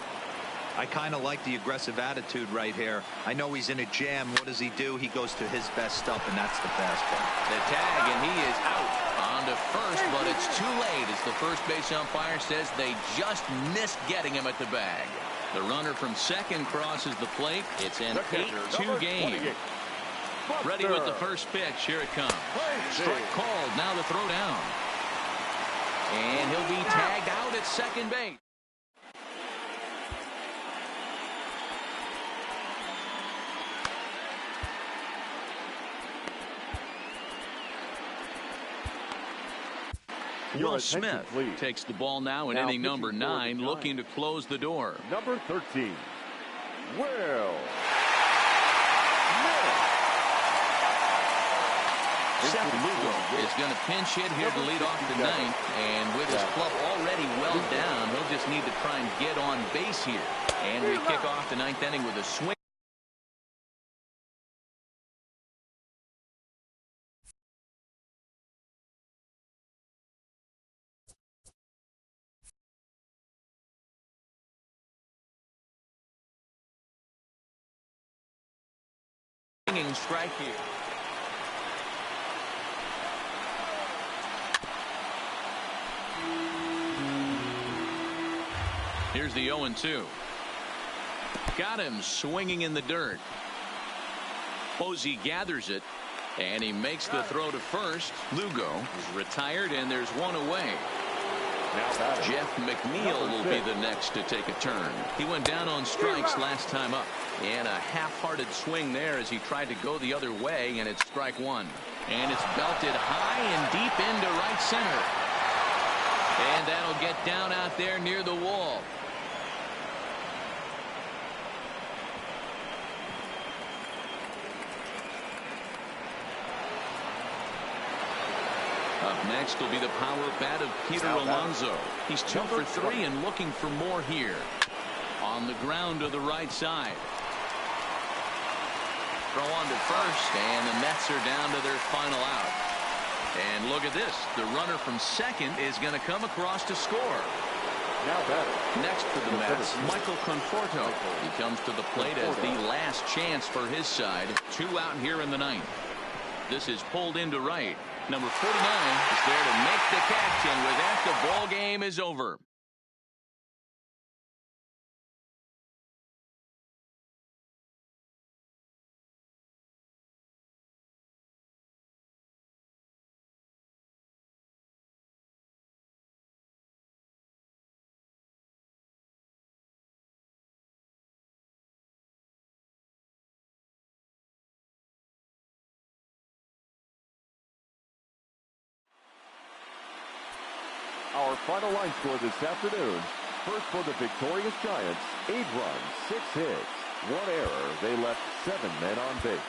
I kind of like the aggressive attitude right here. I know he's in a jam. What does he do? He goes to his best stuff, and that's the fastball. The tag, and he is out on to first, but it's too late as the first base umpire says they just missed getting him at the bag. The runner from second crosses the plate. It's an 8-2 game. Ready with the first pitch. Here it comes. Strike called. Now the throw down. And he'll be tagged out at second base. Will Smith takes the ball now in inning number 9, looking to close the door. Number 13, Will. Seth Lugo is going to pinch hit here to lead off the ninth, and with his club already well down, he'll just need to try and get on base here. And we kick off the ninth inning with a swing. Strike here. Here's the 0-2. Got him swinging in the dirt. Posey gathers it, and he makes the throw to first. Lugo is retired, and there's 1 away. Jeff McNeil will be the next to take a turn. He went down on strikes last time up. And a half-hearted swing there as he tried to go the other way, and it's strike 1. And it's belted high and deep into right center. And that'll get down out there near the wall. Up next will be the power bat of Peter Alonso. He's 2 for 3 and looking for more here. On the ground to the right side. Throw on to first, and the Mets are down to their final out. And look at this. The runner from second is going to come across to score. Next for the Mets, Michael Conforto. He comes to the plate as the last chance for his side. 2 out here in the ninth. This is pulled into right. Number 49 is there to make the catch, and with that, the ball game is over. Our final line score this afternoon. First for the victorious Giants, 8 runs, 6 hits, 1 error. They left 7 men on base.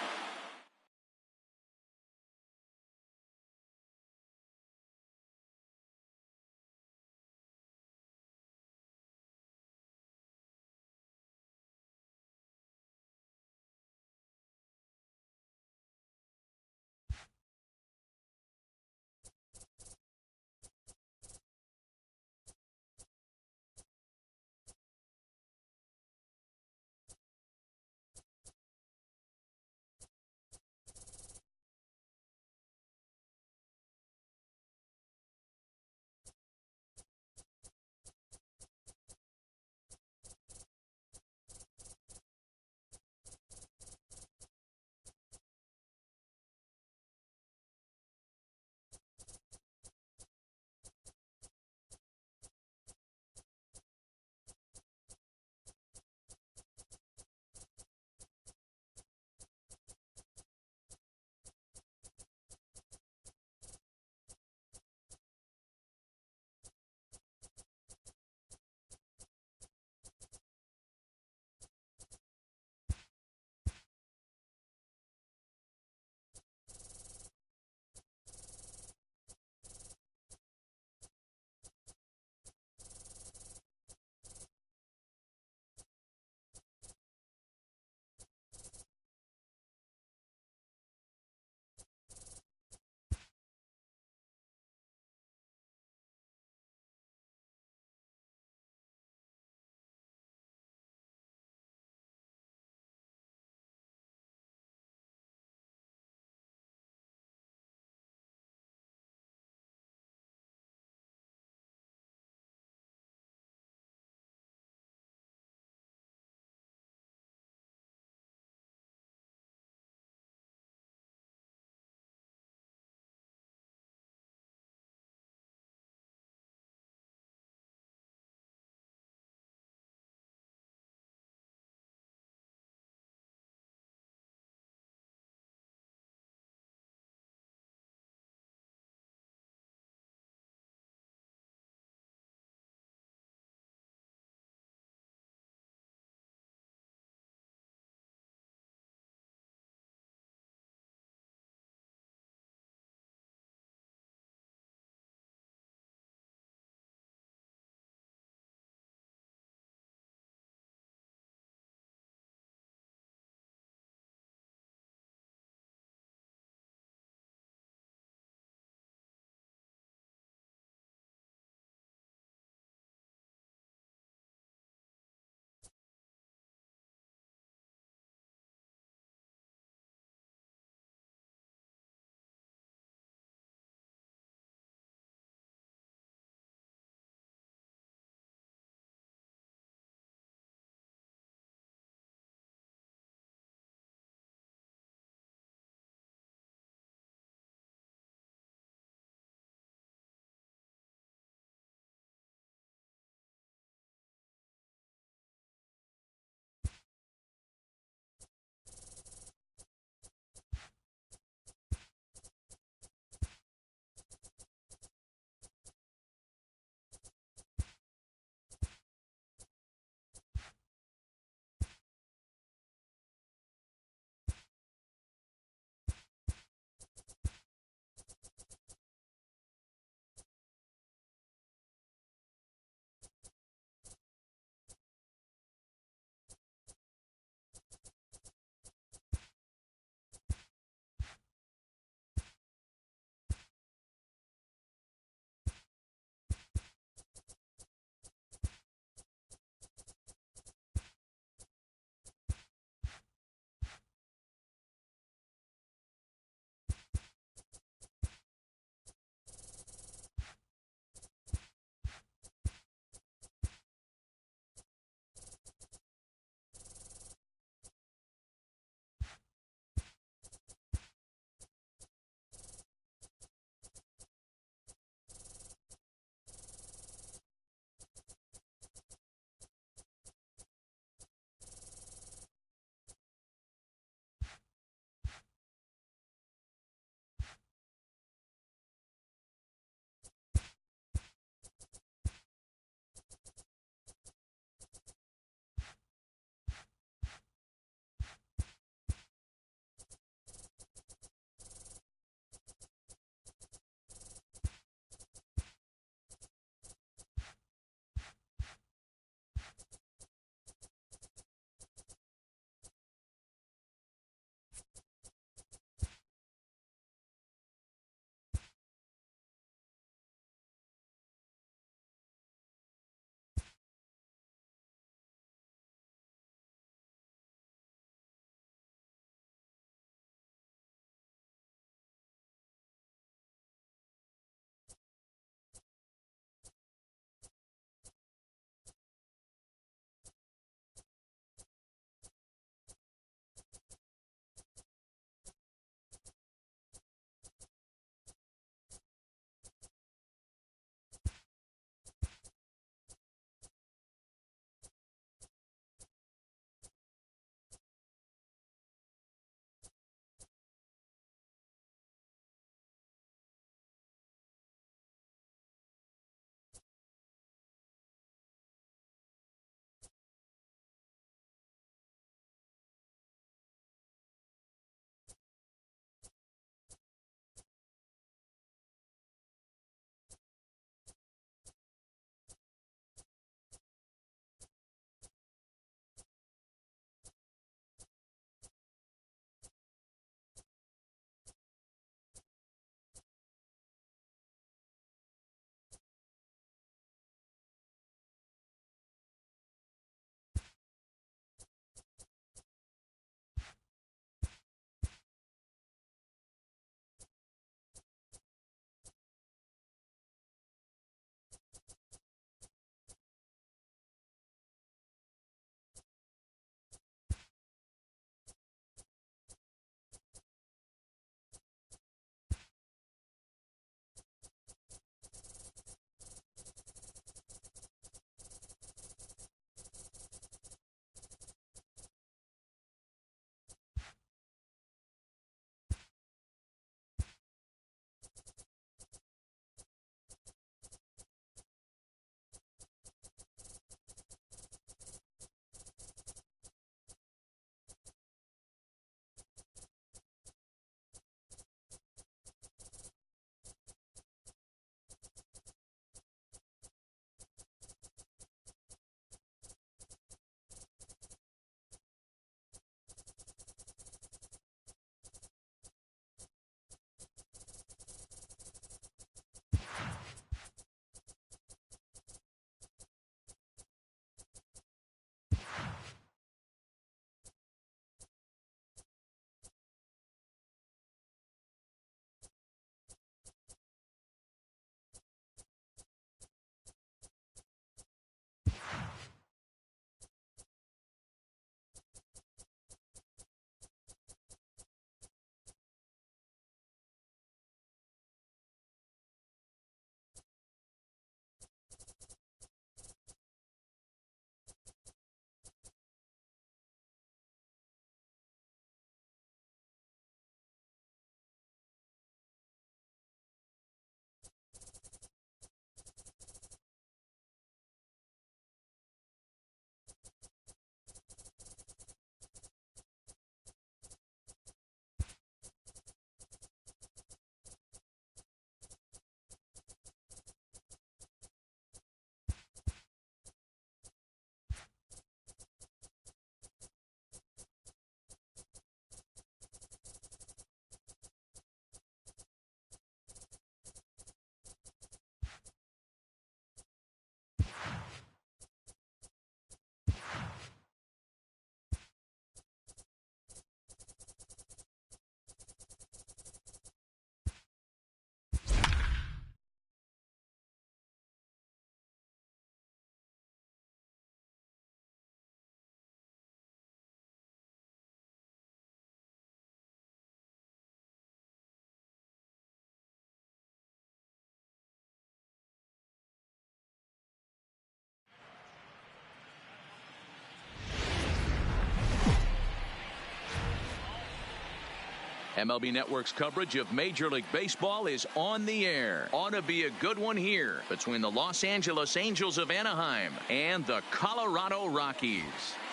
MLB Network's coverage of Major League Baseball is on the air. Ought to be a good one here between the Los Angeles Angels of Anaheim and the Colorado Rockies.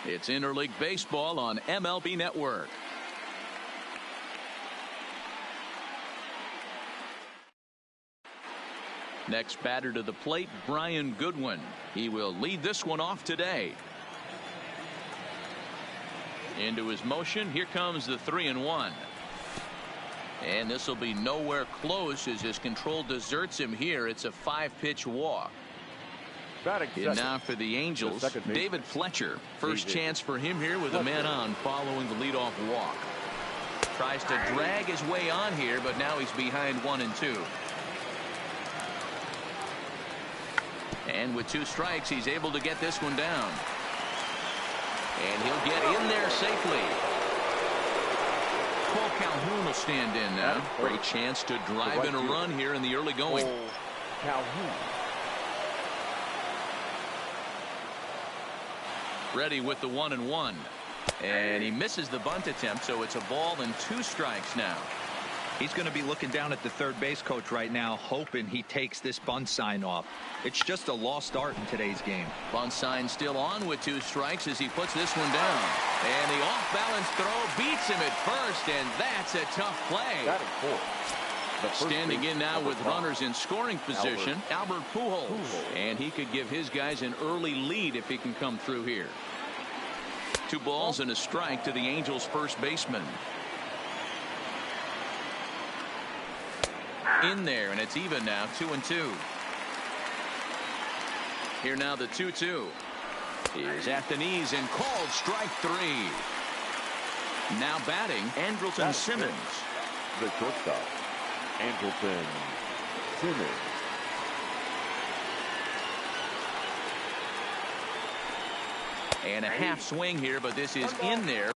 It's Interleague Baseball on MLB Network. Next batter to the plate, Brian Goodwin. He will lead this one off today. Into his motion. Here comes the 3-1. And this will be nowhere close as his control deserts him here. It's a 5-pitch walk. And now for the Angels, David Fletcher. First chance for him here with a man on following the leadoff walk. Tries to drag his way on here, but now he's behind 1-2. And with 2 strikes, he's able to get this one down. And he'll get in there safely. Cole Calhoun will stand in now. Great chance to drive in a run here in the early going. Calhoun. Ready with the 1-1. And he misses the bunt attempt, so it's a ball and 2 strikes now. He's going to be looking down at the third base coach right now, hoping he takes this bunt sign off. It's just a lost art in today's game. Bunt sign still on with 2 strikes as he puts this one down. And the off-balance throw beats him at first, and that's a tough play. Standing in now with runners in scoring position, Albert Pujols. And he could give his guys an early lead if he can come through here. 2 balls and a strike to the Angels' first baseman. In there, and it's even now, 2-2. Here now the 2-2 is at the knees and called strike 3. Now batting, Andrelton Simmons. The shortstop, Andrelton Simmons. And a half swing here, but this is in there.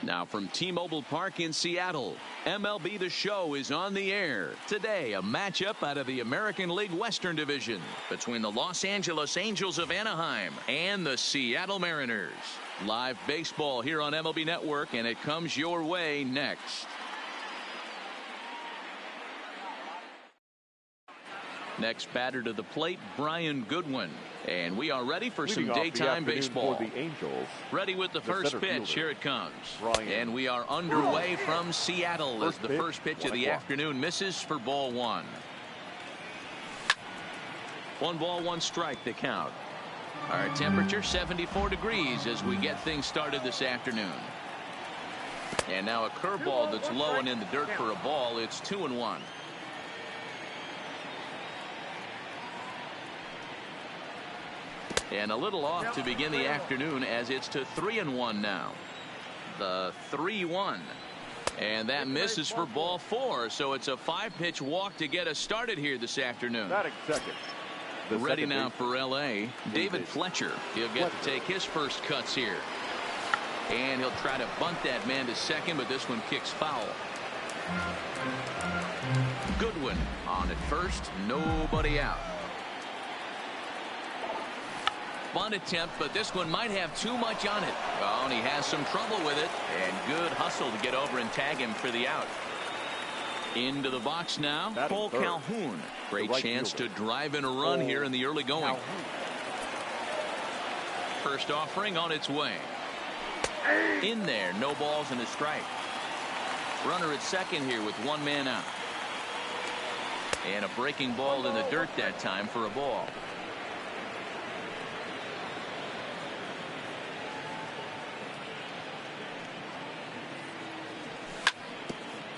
Now from T-Mobile Park in Seattle, MLB The Show is on the air. Today, a matchup out of the American League Western Division between the Los Angeles Angels of Anaheim and the Seattle Mariners. Live baseball here on MLB Network, and it comes your way next. Next batter to the plate, Brian Goodwin. And we are ready for some daytime baseball. For the Angels, ready with the first pitch. Here it comes. Brian. And we are underway from Seattle as the first pitch of the afternoon misses for ball one. 1 ball, 1 strike the count. Our temperature 74 degrees as we get things started this afternoon. And now a curveball that's low and in the dirt for a ball. It's 2-1. And a little off to begin the afternoon as it's to 3-1 now. The 3-1. And that misses for ball 4. So it's a 5-pitch walk to get us started here this afternoon. Batting second. Ready now for L.A. David Fletcher. He'll get to take his first cuts here. And he'll try to bunt that man to second, but this one kicks foul. Goodwin on at first. Nobody out. Bunt attempt, but this one might have too much on it. Oh, and he has some trouble with it. And good hustle to get over and tag him for the out. Into the box now, Cole Calhoun. Great chance to drive in a run here in the early going. First offering on its way. In there, no balls and a strike. Runner at second here with 1 man out. And a breaking ball in the dirt that time for a ball.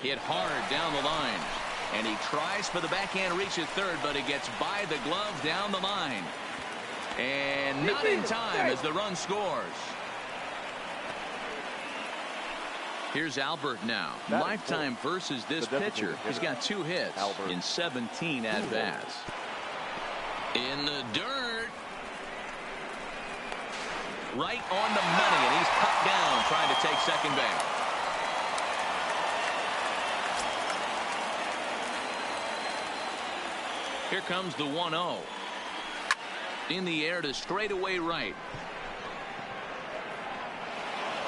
Hit hard down the line. And he tries for the backhand reach at third, but it gets by the glove down the line. And not in time as the run scores. Here's Albert now. Lifetime versus this pitcher. He's got 2 hits in 17 at-bats. In the dirt. Right on the money, and he's cut down trying to take second base. Here comes the 1-0. In the air to straightaway right.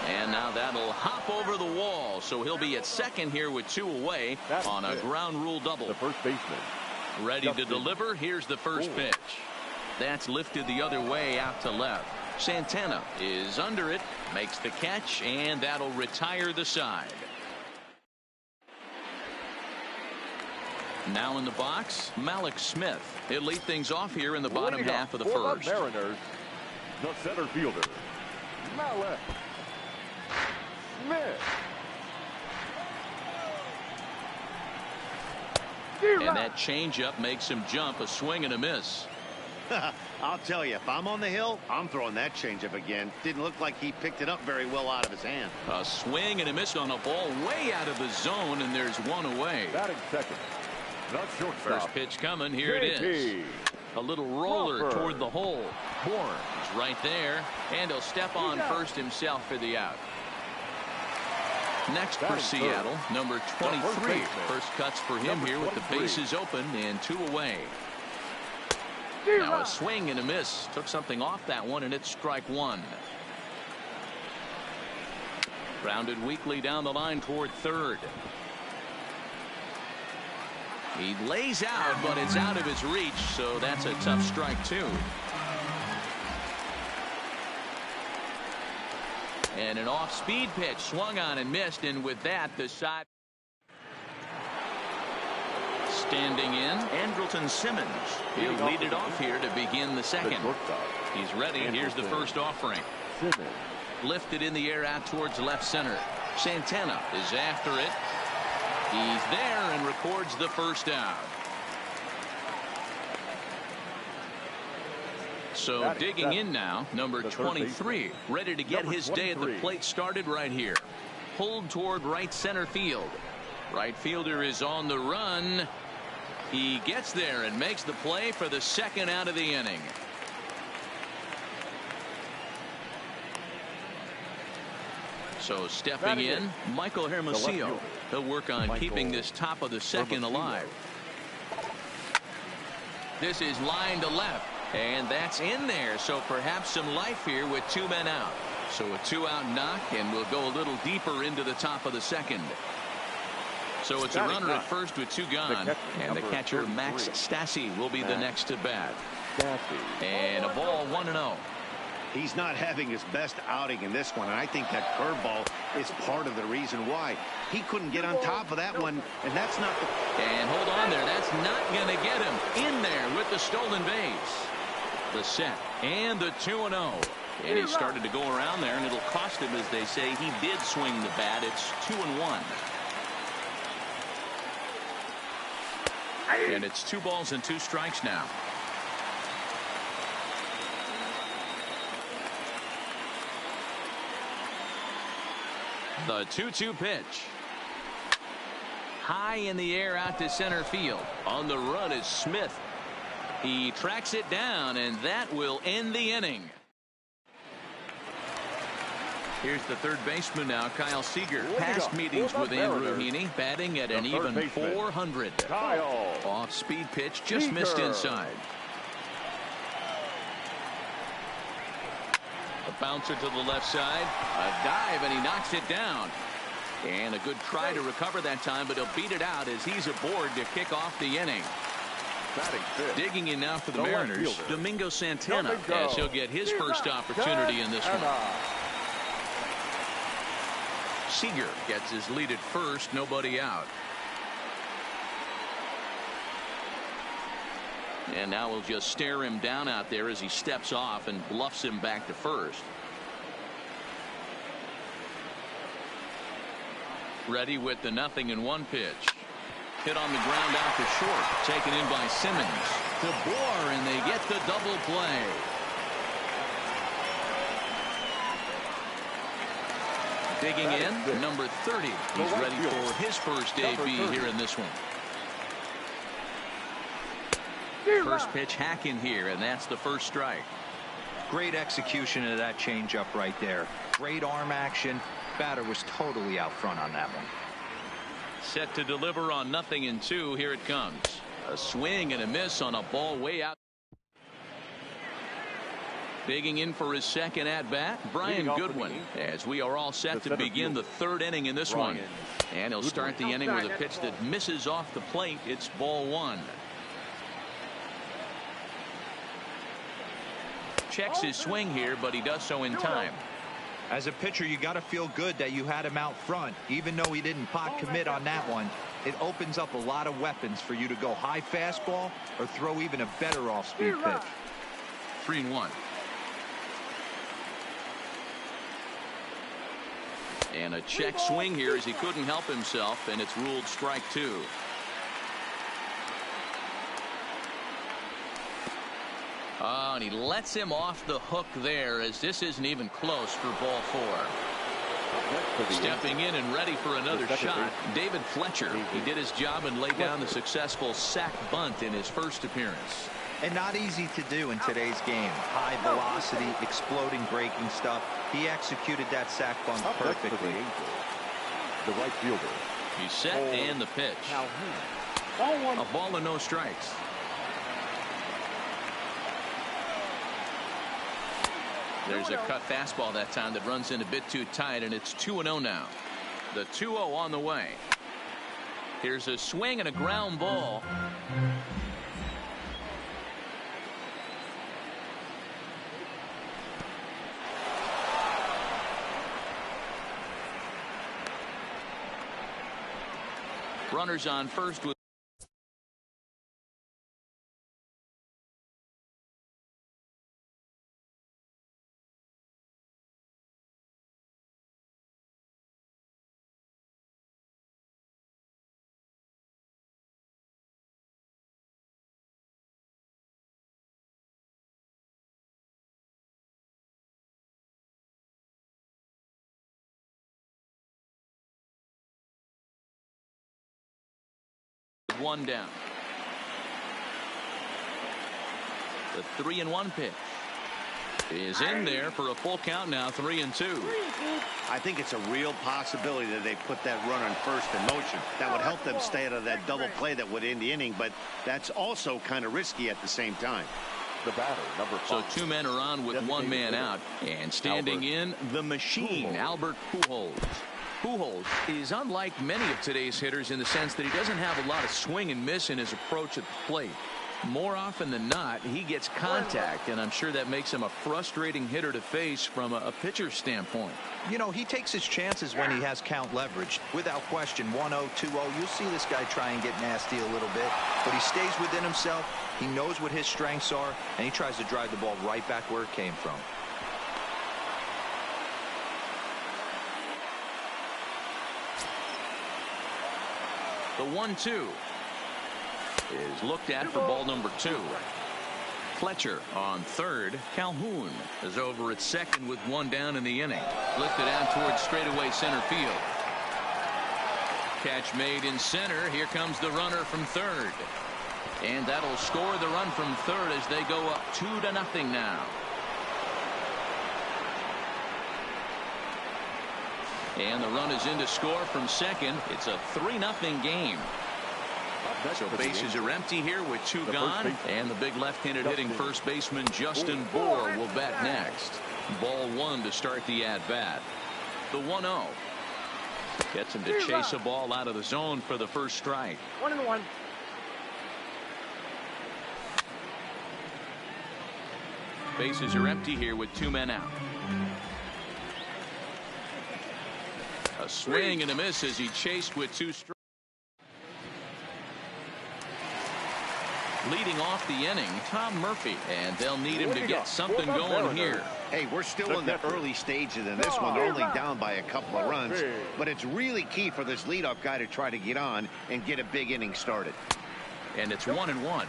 And now that'll hop over the wall. So he'll be at second here with 2 away on a ground rule double. The first baseman. Ready to deliver. Here's the first pitch. That's lifted the other way out to left. Santana is under it. Makes the catch. And that'll retire the side. Now in the box, Malik Smith. He'll lead things off here in the bottom half of the first. The Mariners, the center fielder, Malik Smith. And that changeup makes him jump. A swing and a miss. I'll tell you, if I'm on the hill, I'm throwing that changeup again. Didn't look like he picked it up very well out of his hand. A swing and a miss on a ball way out of the zone, and there's 1 away. Batting second. First pitch coming. Here it is. A little roller toward the hole. Bourne is right there, and he'll step on first himself for the out. Next for Seattle, number 23. First cuts for him here with the bases open and 2 away. Now a swing and a miss. Took something off that one, and it's strike 1. Grounded weakly down the line toward third. He lays out, but it's out of his reach, so that's a tough strike, too. And an off-speed pitch swung on and missed, and with that, the side. Standing in, Andrelton Simmons. He'll lead it off here to begin the second. He's ready. Here's the first offering. Lifted in the air out towards left center. Santana is after it. He's there and records the first out. So digging in now, number 23, ready to get his day at the plate started right here. Pulled toward right center field. Right fielder is on the run. He gets there and makes the play for the second out of the inning. So stepping in, Michael Hermosillo. He'll work on keeping this top of the second alive. This is line to left, and that's in there. So perhaps some life here with 2 men out. So a 2-out knock, and we'll go a little deeper into the top of the second. So it's a runner at first with 2 gone, and the catcher Max Stassi will be the next to bat. And a ball 1-0. He's not having his best outing in this one, and I think that curveball is part of the reason why. He couldn't get on top of that one, and that's not the... And hold on there. That's not going to get him in there with the stolen base. The set and the 2-0. And he started to go around there, and it'll cost him, as they say. He did swing the bat. It's 2-1. And it's 2 balls and 2 strikes now. The 2-2 pitch. High in the air out to center field. On the run is Smith. He tracks it down, and that will end the inning. Here's the third baseman now, Kyle Seager. Past meetings with Andrew Heaney, batting at an even 400. Off-speed pitch, just missed inside. A bouncer to the left side. A dive, and he knocks it down. And a good try to recover that time, but he'll beat it out as he's aboard to kick off the inning. Digging in now for the Mariners, Domingo Santana, as he'll get his first opportunity in this one. Seager gets his lead at first, nobody out. And now we'll just stare him down out there as he steps off and bluffs him back to first. Ready with the 0-1 pitch. Hit on the ground out to short. Taken in by Simmons. To Bohr, and they get the double play. Digging in, number 30. He's ready for his first debut here in this one. First pitch hacking here, and that's the first strike. Great execution of that changeup right there. Great arm action. Batter was totally out front on that one. Set to deliver on 0-2. Here it comes. A swing and a miss on a ball way out. Digging in for his second at bat, Brian Goodwin, as we are all set to begin the third inning in this one. And he'll start the inning with a pitch that misses off the plate. It's ball 1. Checks his swing here, but he does so in time. As a pitcher, you got to feel good that you had him out front. Even though he didn't pot commit on that one, it opens up a lot of weapons for you to go high fastball or throw even a better off-speed pitch. 3-1. And a check swing here as he couldn't help himself, and it's ruled strike 2. Oh, and he lets him off the hook there, as this isn't even close for ball 4. Stepping in and ready for another shot, David Fletcher. He did his job and laid down the successful sac bunt in his first appearance. And not easy to do in today's game. High velocity, exploding breaking stuff. He executed that sac bunt perfectly. The right fielder. He's set and the pitch. A ball and no strikes. There's a cut fastball that time that runs in a bit too tight, and it's 2-0 now. The 2-0 on the way. Here's a swing and a ground ball. Runners on first with one down. The 3-1 pitch. is in there for a full count now, 3-2. I think it's a real possibility that they put that run on first in motion. That would help them stay out of that double play that would end the inning, but that's also kind of risky at the same time. The batter, number 5. So 2 men are on with 1 man out, and standing in the machine, Albert Pujols. Pujols is unlike many of today's hitters in the sense that he doesn't have a lot of swing and miss in his approach at the plate. More often than not, he gets contact, and I'm sure that makes him a frustrating hitter to face from a pitcher's standpoint. You know, he takes his chances when he has count leverage. Without question, 1-0, 2-0, you'll see this guy try and get nasty a little bit, but he stays within himself. He knows what his strengths are, and he tries to drive the ball right back where it came from. The 1-2 is looked at for ball number 2. Fletcher on third. Calhoun is over at second with 1 down in the inning. Lifted out towards straightaway center field. Catch made in center. Here comes the runner from third. And that'll score the run from third as they go up 2-0 now. And the run is in to score from second. It's a 3-0 game. So bases are empty here with 2 gone. And the big left-handed hitting first baseman Justin Bour will bat next. Ball 1 to start the at-bat. The 1-0. Gets him to chase a ball out of the zone for the first strike. 1-1. Bases are empty here with 2 men out. A swing and a miss as he chased with 2 strikes. Leading off the inning, Tom Murphy, and they'll need him to get something going here. Hey, we're still in the early stages in this one. They're only down by a couple of runs, but it's really key for this leadoff guy to try to get on and get a big inning started. And it's 1-1.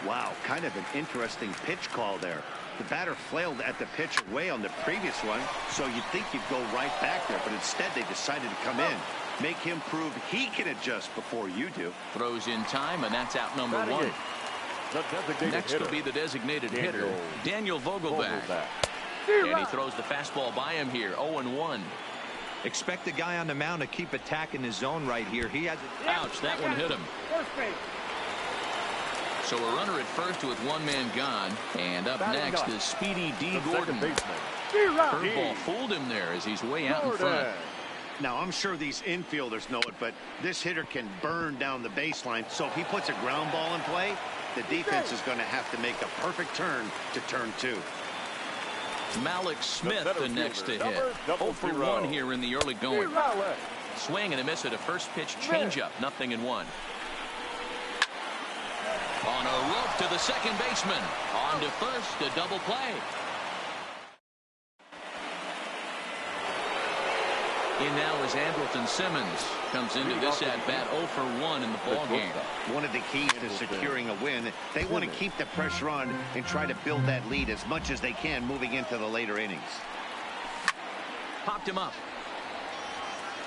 Wow, kind of an interesting pitch call there. The batter flailed at the pitch away on the previous one, so you'd think you'd go right back there, but instead they decided to come in. Make him prove he can adjust before you do. Throws in time, and that's out number 1. Next will be the designated hitter, Daniel Vogelbach. And he throws the fastball by him here, 0-1. Expect the guy on the mound to keep attacking his zone right here. He has it. Ouch, that one hit him. So a runner at first with 1 man gone. And up next is Speedy D. Gordon. Curveball fooled him there as he's way out in front. Now, I'm sure these infielders know it, but this hitter can burn down the baseline. So if he puts a ground ball in play, the defense is going to have to make a perfect turn to turn 2. Malik Smith the next to hit. 0 for 1 here in the early going. Swing and a miss at a first pitch changeup. 0-1. On a rope to the second baseman. On to first, a double play. In now is Andrelton Simmons. Comes into this at-bat 0 for 1 in the ballgame. One of the keys to securing a win, they want to keep the pressure on and try to build that lead as much as they can moving into the later innings. Popped him up.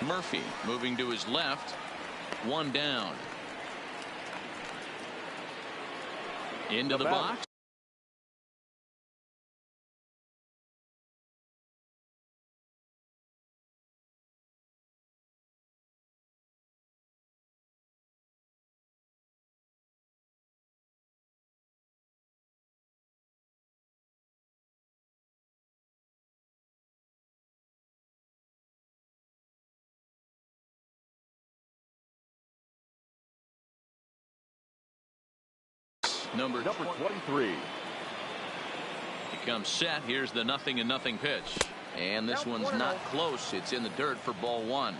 Murphy moving to his left. 1 down. Into the box. Number 23. He comes set. Here's the 0-0 pitch. And this one's not close. It's in the dirt for ball 1.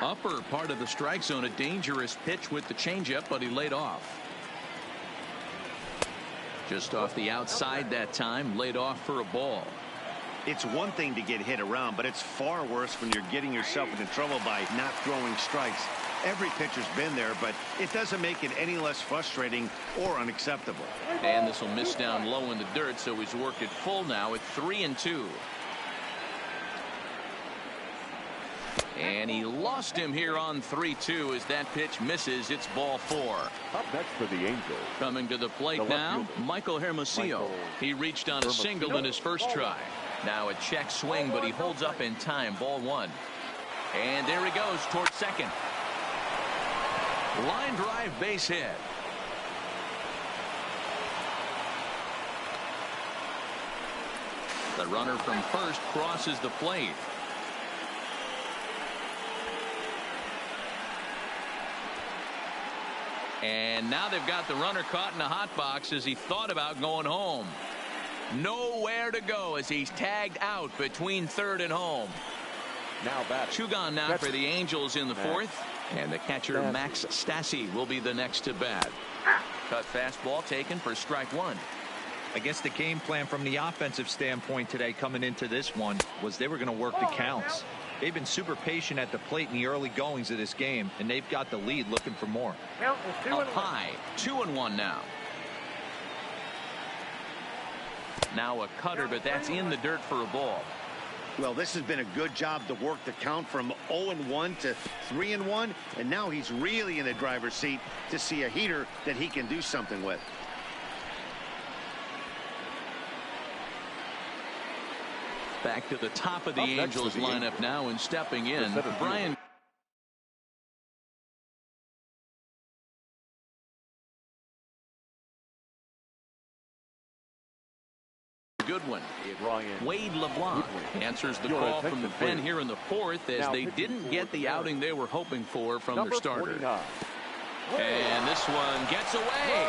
Upper part of the strike zone, a dangerous pitch with the changeup, but he laid off. Just off the outside that time, laid off for a ball. It's one thing to get hit around, but it's far worse when you're getting yourself into trouble by not throwing strikes. Every pitcher's been there, but it doesn't make it any less frustrating or unacceptable. And this will miss down low in the dirt, so he's worked it full now at 3-2. And he lost him here on 3-2 as that pitch misses. It's ball 4. Up next for the Angels. Coming to the plate now, Michael Hermosillo. He reached on a single in his first try. Now a check swing, but he holds up in time. Ball 1. And there he goes towards second. Line drive base hit. The runner from first crosses the plate. And now they've got the runner caught in the hot box as he thought about going home. Nowhere to go as he's tagged out between third and home. Now back. 2 gone now for the Angels in the 4th. And the catcher Max Stassi will be the next to bat. Cut fastball taken for strike 1. I guess the game plan from the offensive standpoint today coming into this one was they were going to work the counts. They've been super patient at the plate in the early goings of this game, and they've got the lead looking for more. Up high, 2-1 now. Now a cutter, but that's in the dirt for a ball. Well, this has been a good job to work the count from 0-1 to 3-1, and now he's really in the driver's seat to see a heater that he can do something with. Back to the top of the Angels lineup now, and stepping in, Brian Goodwin. Wade LeBlanc answers the call from the pen here in the 4th as they didn't get the outing they were hoping for from their starter. And this one gets away.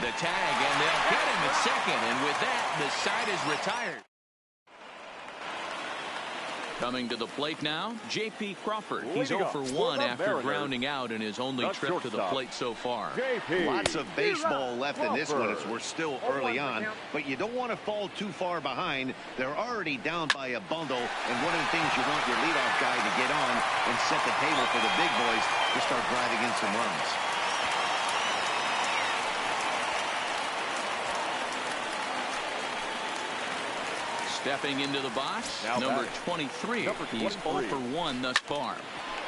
The tag, and they'll get him at second, and with that, the side is retired. Coming to the plate now, J.P. Crawford. He's 0 for 1 after grounding out in his only trip to the plate so far. Lots of baseball left in this one as we're still early on, but you don't want to fall too far behind. They're already down by a bundle, and one of the things you want your leadoff guy to get on and set the table for the big boys to start driving in some runs. Stepping into the box, number 23. He's 0 for 1 thus far.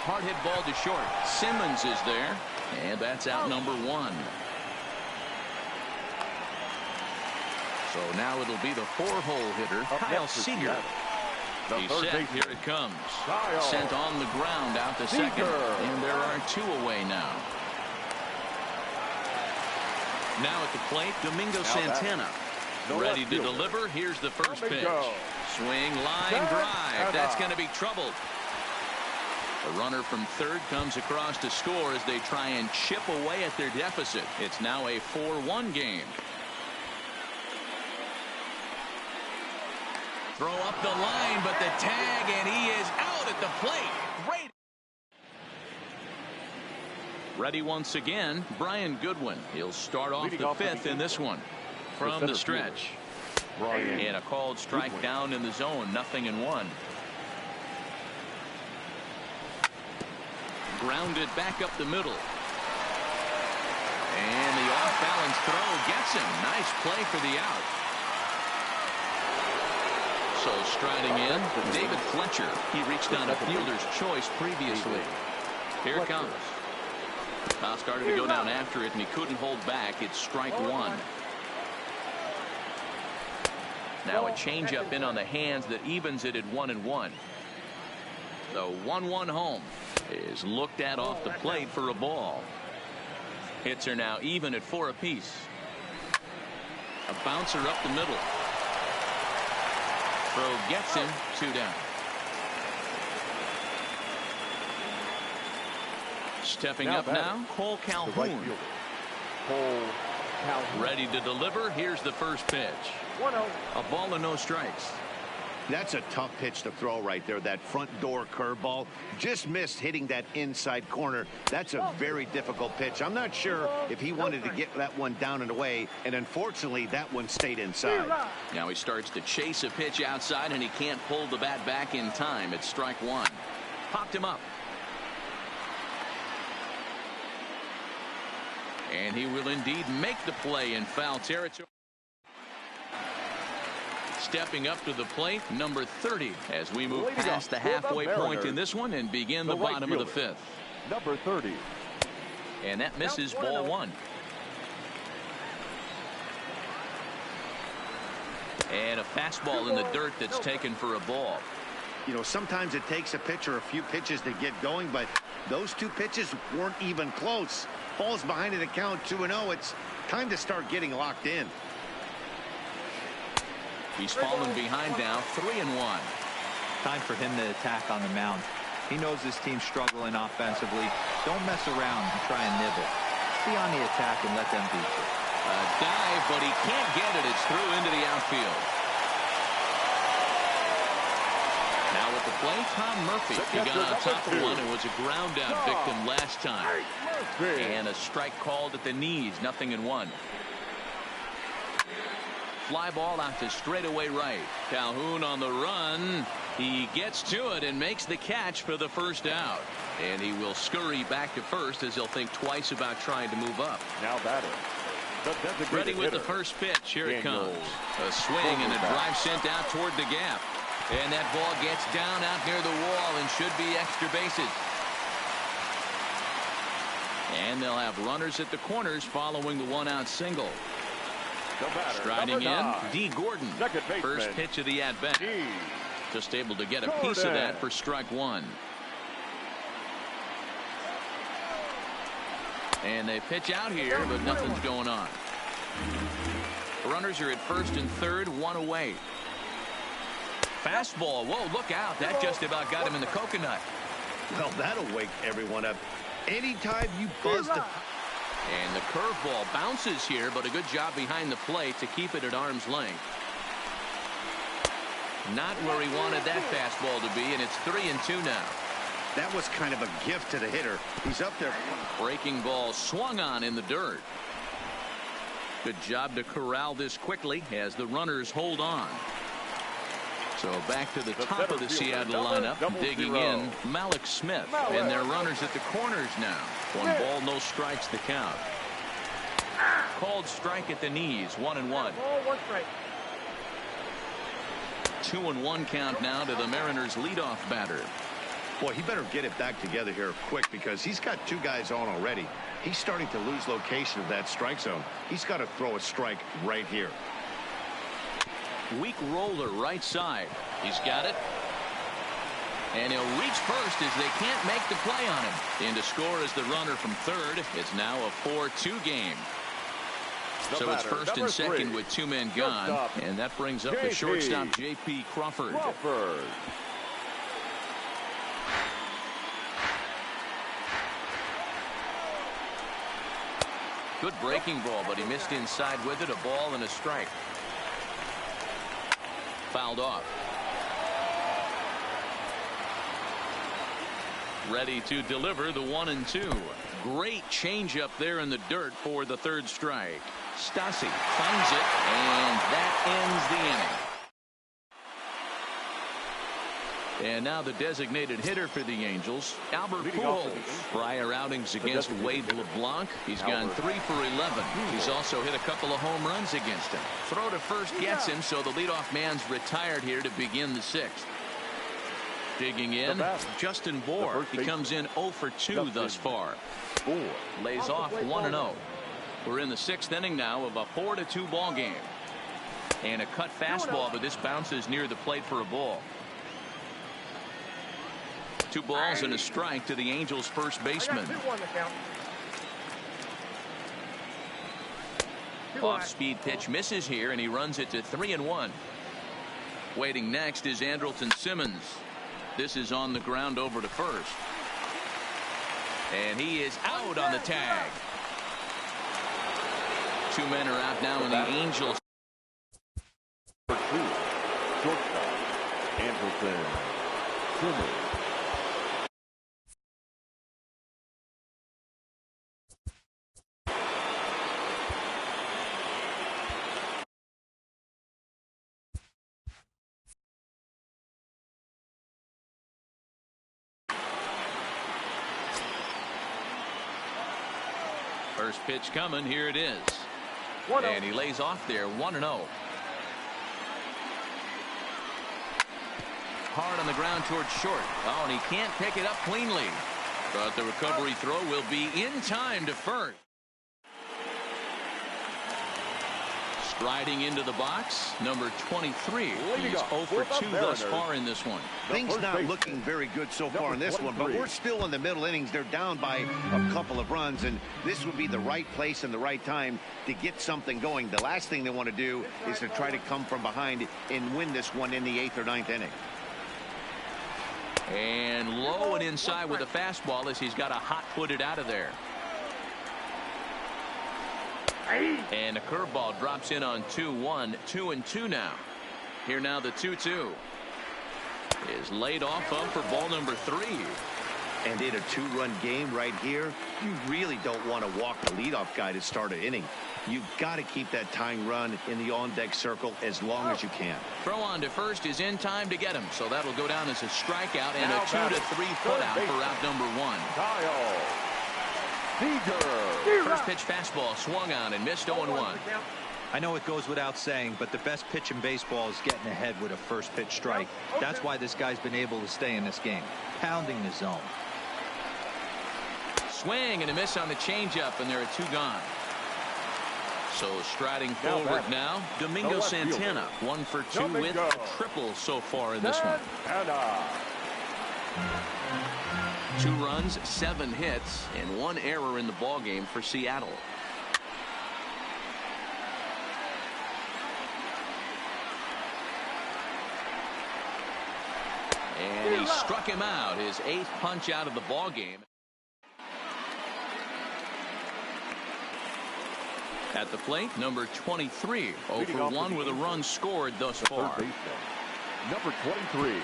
Hard hit ball to short. Simmons is there, and that's out number 1. So now it'll be the 4-hole hitter, Kyle Seager. He's set. Here it comes. Sent on the ground out to second, and there are 2 away now. Now at the plate, Domingo Santana. Ready to deliver. Here's the first pitch. Swing, line drive. That's going to be troubled. The runner from third comes across to score as they try and chip away at their deficit. It's now a 4-1 game. Throw up the line, but the tag, and he is out at the plate. Great. Ready once again, Brian Goodwin. He'll start off the 5th in this one. From the stretch. And a called strike down in the zone. 0-1. Grounded back up the middle. And the off-balance throw gets him. Nice play for the out. So striding in, David Fletcher. He reached on a fielder's choice previously. Here it comes. Kyle started to go down after it, and he couldn't hold back. It's strike 1. Now a changeup in on the hands that evens it at 1-1. The 1-1 home is looked at off the plate for a ball. Hits are now even at 4 apiece. A bouncer up the middle. Throw gets him. 2 down. Stepping up now, Cole Calhoun. Ready to deliver. Here's the first pitch. A ball and no strikes. That's a tough pitch to throw right there. That front door curveball just missed hitting that inside corner. That's a very difficult pitch. I'm not sure if he wanted to get that one down and away, and unfortunately that one stayed inside. Now he starts to chase a pitch outside, and he can't pull the bat back in time. It's strike 1. Popped him up. And he will indeed make the play in foul territory. Stepping up to the plate, number 30, as we move past the halfway point in this one and begin the bottom of the fifth. Number 30. And that misses ball one. And a fastball in the dirt that's taken for a ball. You know, sometimes it takes a pitcher a few pitches to get going, but those two pitches weren't even close. Ball's behind in the count 2-0. It's time to start getting locked in. He's fallen behind now, 3-1. Time for him to attack on the mound. He knows his team's struggling offensively. Don't mess around and try and nibble. Be on the attack and let them beat you. A dive, but he can't get it. It's through into the outfield. Now at the plate, Tom Murphy. He got on top of one and was a ground out victim last time. And a strike called at the knees, 0-1. Fly ball out to straightaway right. Calhoun on the run. He gets to it and makes the catch for the first out. And he will scurry back to first as he'll think twice about trying to move up. Now batter. Ready with the first pitch. Here it comes. A swing and a drive sent out toward the gap. And that ball gets down out near the wall and should be extra bases. And they'll have runners at the corners following the one-out single. Striding in, D. Gordon. First pitch of the at-bat. Just able to get a piece of that for strike one. And they pitch out here, but nothing's going on. Runners are at first and third, one away. Fastball. Whoa, look out. That just about got him in the coconut. Well, that'll wake everyone up. Anytime you buzz the... And the curveball bounces here, but a good job behind the plate to keep it at arm's length. Not where he wanted that fastball to be, and it's 3-2 now. That was kind of a gift to the hitter. He's up there. Breaking ball swung on in the dirt. Good job to corral this quickly as the runners hold on. So back to the top of the Seattle lineup, digging in, Malik Smith. And their runners at the corners now. 1 ball, no strikes the count. Called strike at the knees, 1-1. 2-1 count now to the Mariners' leadoff batter. Boy, he better get it back together here quick because he's got 2 guys on already. He's starting to lose location of that strike zone. He's got to throw a strike right here. Weak roller right side. He's got it. And he'll reach first as they can't make the play on him. In to score is the runner from third. It's now a 4-2 game. So it's first and second with 2 men gone. And that brings up the shortstop, J.P. Crawford. Good breaking ball, but he missed inside with it. A ball and a strike. Fouled off. Ready to deliver the 1-2. Great change up there in the dirt for the third strike. Stassi finds it, and that ends the inning. And now the designated hitter for the Angels, Albert Pujols. Prior outings against Wade LeBlanc, he's gone 3 for 11. He's also hit a couple of home runs against him. Throw to first gets him, so the leadoff man's retired here to begin the 6th. Digging in, Justin Bour. He comes in 0 for 2 thus far. Lays off 1-0. We're in the 6th inning now of a 4-2 ball game. And a cut fastball, but this bounces near the plate for a ball. 2 balls and a strike to the Angels' first baseman. Off-speed pitch misses here, and he runs it to 3-1. Waiting next is Andrelton Simmons. This is on the ground over to first. And he is out on the tag. 2 men are out now in the Angels. Shortstop, Andrelton Simmons. First pitch coming. Here it is. And he lays off there, 1-0. hard on the ground towards short. Oh, and he can't pick it up cleanly. But the recovery throw will be in time to first. Striding into the box, number 23. He's 0 for 2 thus far in this one. Things not looking very good so far in this one, but we're still in the middle innings. They're down by a couple of runs, and this would be the right place and the right time to get something going. The last thing they want to do is to try to come from behind and win this one in the 8th or 9th inning. And low and inside with a fastball as he's got a hot-footed out of there. And a curveball drops in on 2-1, 2-2 now. Here now the 2-2 is laid off of for ball number 3. And in a 2-run game right here, you really don't want to walk the leadoff guy to start an inning. You've got to keep that tying run in the on-deck circle as long as you can. Throw on to first is in time to get him, so that'll go down as a strikeout and a 2 to 3 put out for out number 1. First pitch fastball swung on and missed 0-1. I know it goes without saying, but the best pitch in baseball is getting ahead with a first pitch strike. That's why this guy's been able to stay in this game, pounding the zone. Swing and a miss on the changeup, and there are 2 gone. So striding forward now, Domingo Santana, 1 for 2 with a triple so far in this one. 2 runs, 7 hits, and 1 error in the ballgame for Seattle. And he struck him out, his 8th punch out of the ballgame. At the plate, number 23, 0 for 1 with a run scored thus far. Number 23.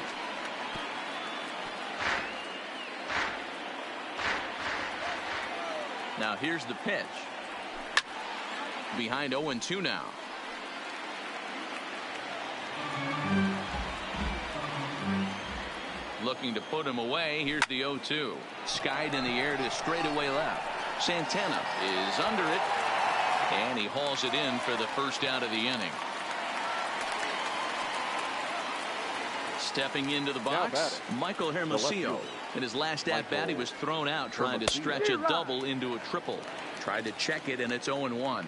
Now here's the pitch. Behind 0-2 now. Looking to put him away. Here's the 0-2. Skied in the air to straightaway left. Santana is under it. And he hauls it in for the first out of the inning. Stepping into the box, Michael Hermosillo. In his last at-bat, he was thrown out trying to stretch a double into a triple. Tried to check it, and it's 0-1.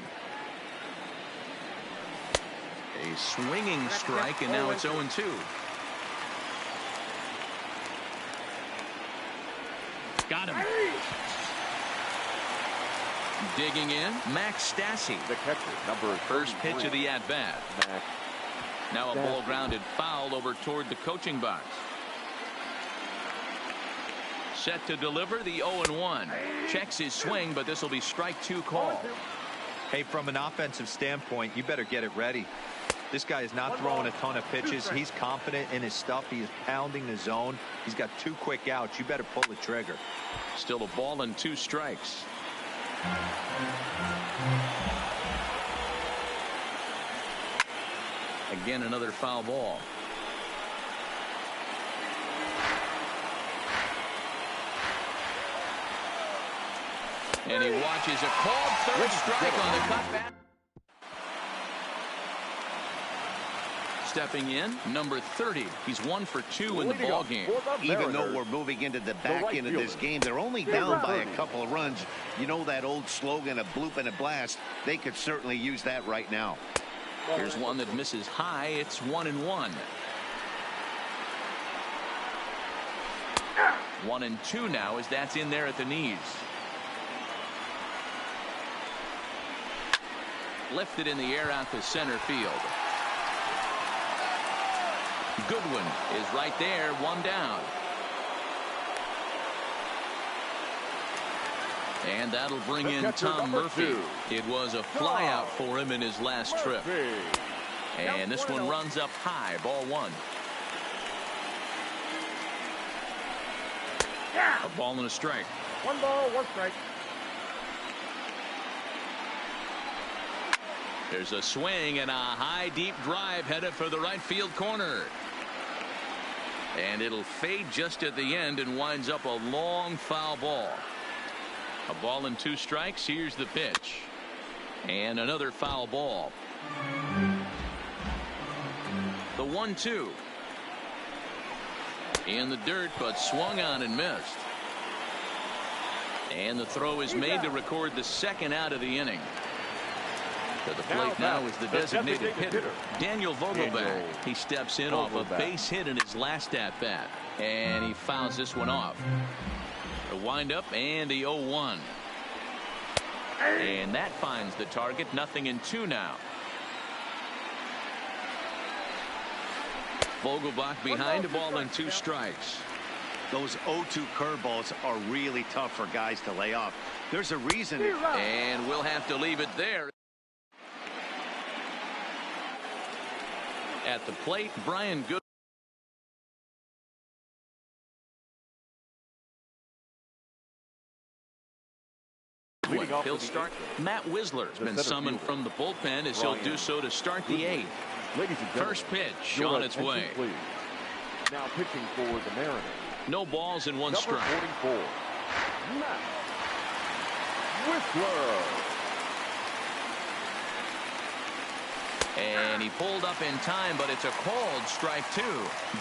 A swinging strike, and now it's 0-2. Got him. Digging in, Max Stassi. The catcher, number first pitch of the at-bat. Now a ball grounded foul over toward the coaching box. Set to deliver the 0-1. Checks his swing, but this will be strike 2 call. Hey, from an offensive standpoint, you better get it ready. This guy is not throwing a ton of pitches. He's confident in his stuff. He is pounding the zone. He's got 2 quick outs. You better pull the trigger. Still a ball and 2 strikes. Again, another foul ball. And he watches a called third strike on the cutback. Stepping in, number 30. He's 1 for 2 in the ball game. Even though we're moving into the back end of this game, they're only down by a couple of runs. You know that old slogan, a bloop and a blast. They could certainly use that right now. Here's one that misses high. It's 1-1. 1-2 now as that's in there at the knees. Lifted in the air out to center field. Goodwin is right there, 1 down. And that'll bring in Tom Murphy. It was a flyout for him in his last trip. And this one runs up high, ball 1. A ball and a strike. 1 ball, 1 strike. There's a swing and a high deep drive headed for the right field corner. And it'll fade just at the end and winds up a long foul ball. A ball and 2 strikes. Here's the pitch. And another foul ball. The 1-2. In the dirt, but swung on and missed. And the throw is made to record the second out of the inning. To the plate now is the designated hitter, Daniel Vogelbach. He steps in off a base hit in his last at-bat. And he fouls this one off. The windup and the 0-1. And that finds the target. 0-2 now. Vogelbach behind, a ball and 2 strikes. Those 0-2 curveballs are really tough for guys to lay off. There's a reason. And we'll have to leave it there. At the plate, Brian Good. He'll start. Matt Wisler's been summoned from the bullpen as he'll do so to start the 8th. First pitch on its way. Now pitching for the Mariners. No balls and 1 strike. 44. Matt Wisler. And he pulled up in time, but it's a called strike 2.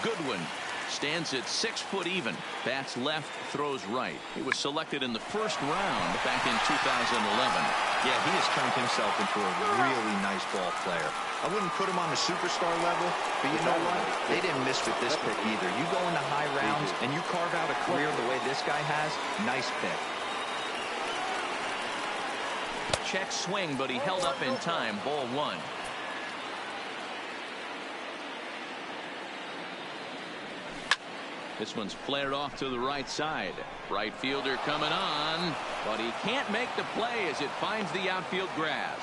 Goodwin stands at 6 foot even. Bats left, throws right. He was selected in the first round back in 2011. Yeah, he has turned himself into a really nice ball player. I wouldn't put him on the superstar level, but you know what? They didn't miss with this pick either. You go into high rounds and you carve out a career the way this guy has. Nice pick. Check swing, but he held up in time. Ball 1. This one's flared off to the right side. Right fielder coming on, but he can't make the play as it finds the outfield grass.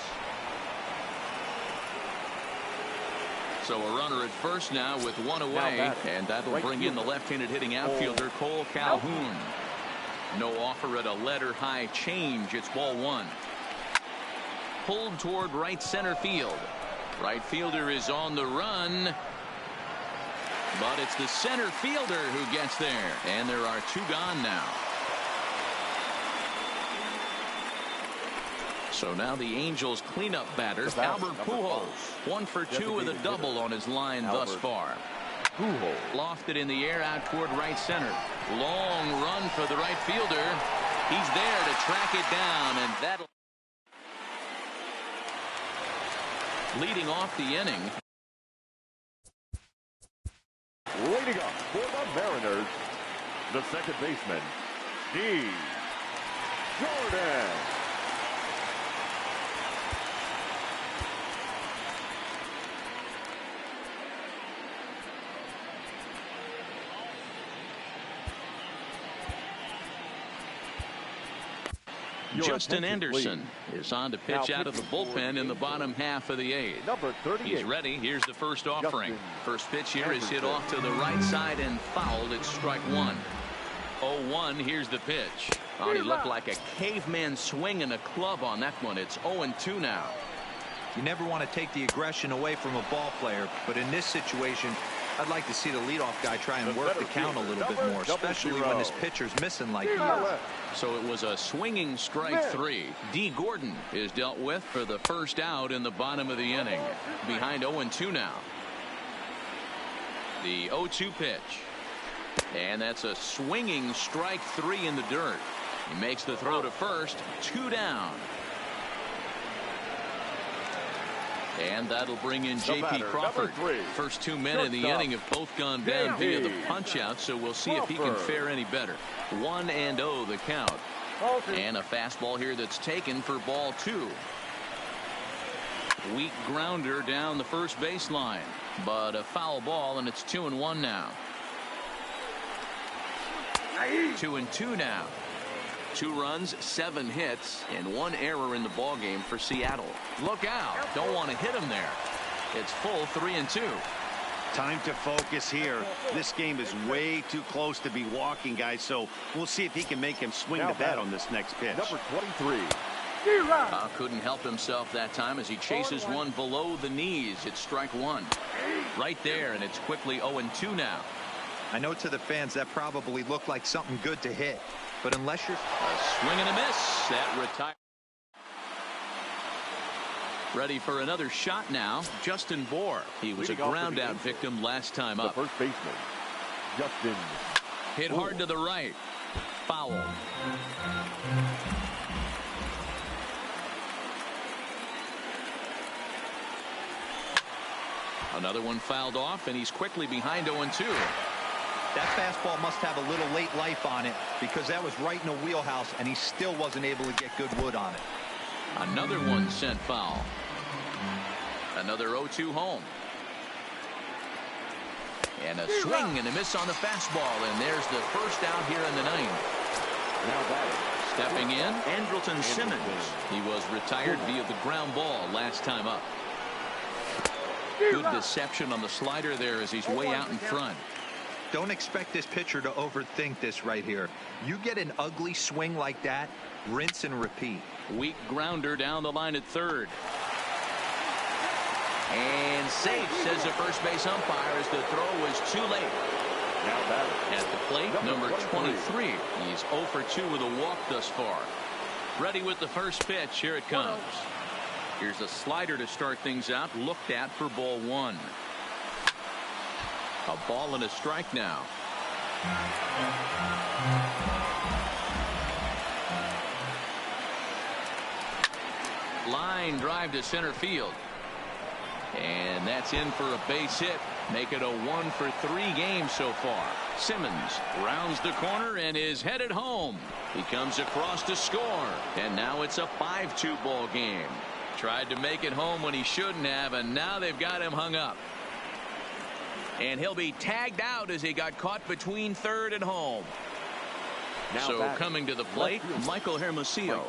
So a runner at first now with 1 away, and that'll bring in the left-handed hitting outfielder Cole Calhoun. No offer at a letter-high change. It's ball 1. Pulled toward right center field. Right fielder is on the run. But it's the center fielder who gets there. And there are 2 gone now. So now the Angels cleanup batter, Albert Pujols. 1 for 2 with a double on his line thus far. Pujols lofted in the air out toward right center. Long run for the right fielder. He's there to track it down, and that'll leading off the inning. Leading up for the Mariners, the second baseman, D. Jordan. Justin Anderson is on to pitch out of the bullpen in the bottom half of the 8th. Number 38. He's ready. Here's the first offering. First pitch here is hit off to the right side and fouled. It's strike 1. 0-1. Here's the pitch. Oh, he looked like a caveman swinging a club on that one. It's 0-2 now. You never want to take the aggression away from a ball player, but in this situation, I'd like to see the leadoff guy try and work the count a little bit more, especially when this pitcher's missing like he is. So it was a swinging strike 3. D. Gordon is dealt with for the first out in the bottom of the inning. Behind 0-2 now. The 0-2 pitch. And that's a swinging strike 3 in the dirt. He makes the throw to first. 2 down. And that'll bring in J.P. Crawford. First 2 men in the inning have both gone down via the punch-out, so we'll see if he can fare any better. 1-0 the count. And a fastball here that's taken for ball 2. Weak grounder down the first baseline, but a foul ball, and it's 2-1 now. 2-2 now. 2 runs, 7 hits, and 1 error in the ballgame for Seattle. Look out. Don't want to hit him there. It's full 3-2. Time to focus here. This game is way too close to be walking, guys, so we'll see if he can make him swing the bat on this next pitch. Number 23. Couldn't help himself that time as he chases one below the knees. It's strike 1. Right there, and it's quickly 0-2 now. I know to the fans that probably looked like something good to hit. But unless you're a swing and a miss, that retires. Ready for another shot now. Justin Bour. He was a ground out victim last time up. The first baseman, Justin. Hit hard to the right. Foul. Another one fouled off, and he's quickly behind 0-2. That fastball must have a little late life on it because that was right in the wheelhouse, and he still wasn't able to get good wood on it. Another one sent foul. Another 0-2 home. And a swing and a miss on the fastball, and there's the first out here in the ninth. Now batting. Stepping in, Andrelton Simmons. He was retired via the ground ball last time up. Good deception on the slider there as he's way out in front. Don't expect this pitcher to overthink this right here. You get an ugly swing like that, rinse and repeat. Weak grounder down the line at third. And safe, says the first base umpire, as the throw was too late. Now batting. At the plate, number 23. He's 0 for 2 with a walk thus far. Ready with the first pitch. Here it comes. Here's a slider to start things out. Looked at for ball one. A ball and a strike now. Line drive to center field. And that's in for a base hit. Make it a 1 for 3 game so far. Simmons rounds the corner and is headed home. He comes across to score. And now it's a 5-2 ball game. Tried to make it home when he shouldn't have, and now they've got him hung up. And he'll be tagged out as he got caught between third and home. Now so batting. coming to the plate, Michael Hermosillo.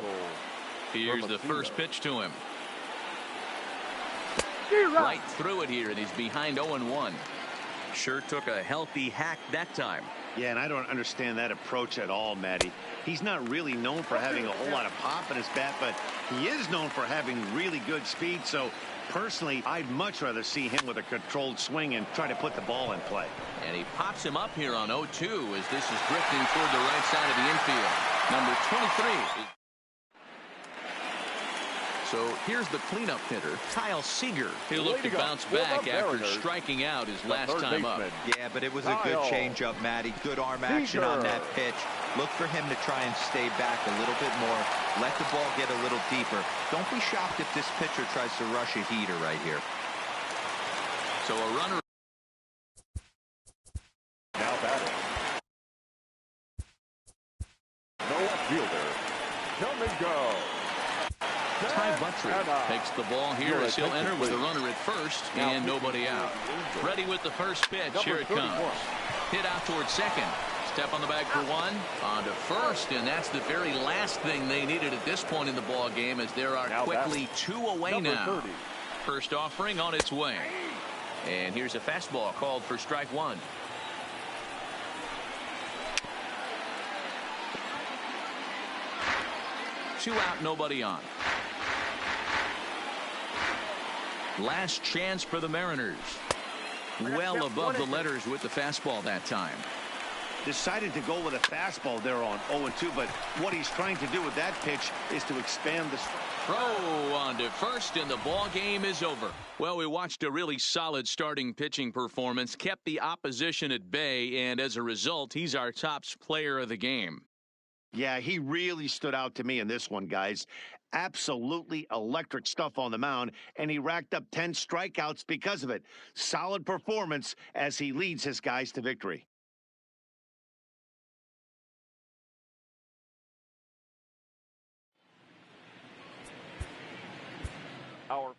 Here's the first pitch to him. Right through it here, and he's behind 0-1. Sure took a healthy hack that time. Yeah, and I don't understand that approach at all, Matty. He's not really known for having a whole lot of pop in his bat, but he is known for having really good speed. So personally, I'd much rather see him with a controlled swing and try to put the ball in play. And he pops him up here on 0-2 as this is drifting toward the right side of the infield. Number 23. So here's the cleanup hitter, Kyle Seager. He'll look to bounce back after striking out his last time up. Yeah, but it was a good changeup, Matty. Good arm action on that pitch. Look for him to try and stay back a little bit more. Let the ball get a little deeper. Don't be shocked if this pitcher tries to rush a heater right here. So a runner. Now batting. The left fielder. Come and go. Ty Buttrey takes the ball here as he'll enter with a runner at first and nobody out. Ready with the first pitch. Here it comes. Hit out towards second. Step on the bag for one. On to first, and that's the very last thing they needed at this point in the ball game, as there are quickly 2 away now. First offering on its way. And here's a fastball called for strike one. Two out, nobody on. Last chance for the Mariners. Well above the letters with the fastball that time. Decided to go with a fastball there on 0-2, but what he's trying to do with that pitch is to expand the throw on to first, and the ball game is over. Well, we watched a really solid starting pitching performance, kept the opposition at bay, and as a result, he's our top player of the game. Yeah, he really stood out to me in this one, guys. Absolutely electric stuff on the mound, and he racked up 10 strikeouts because of it. Solid performance as he leads his guys to victory. Our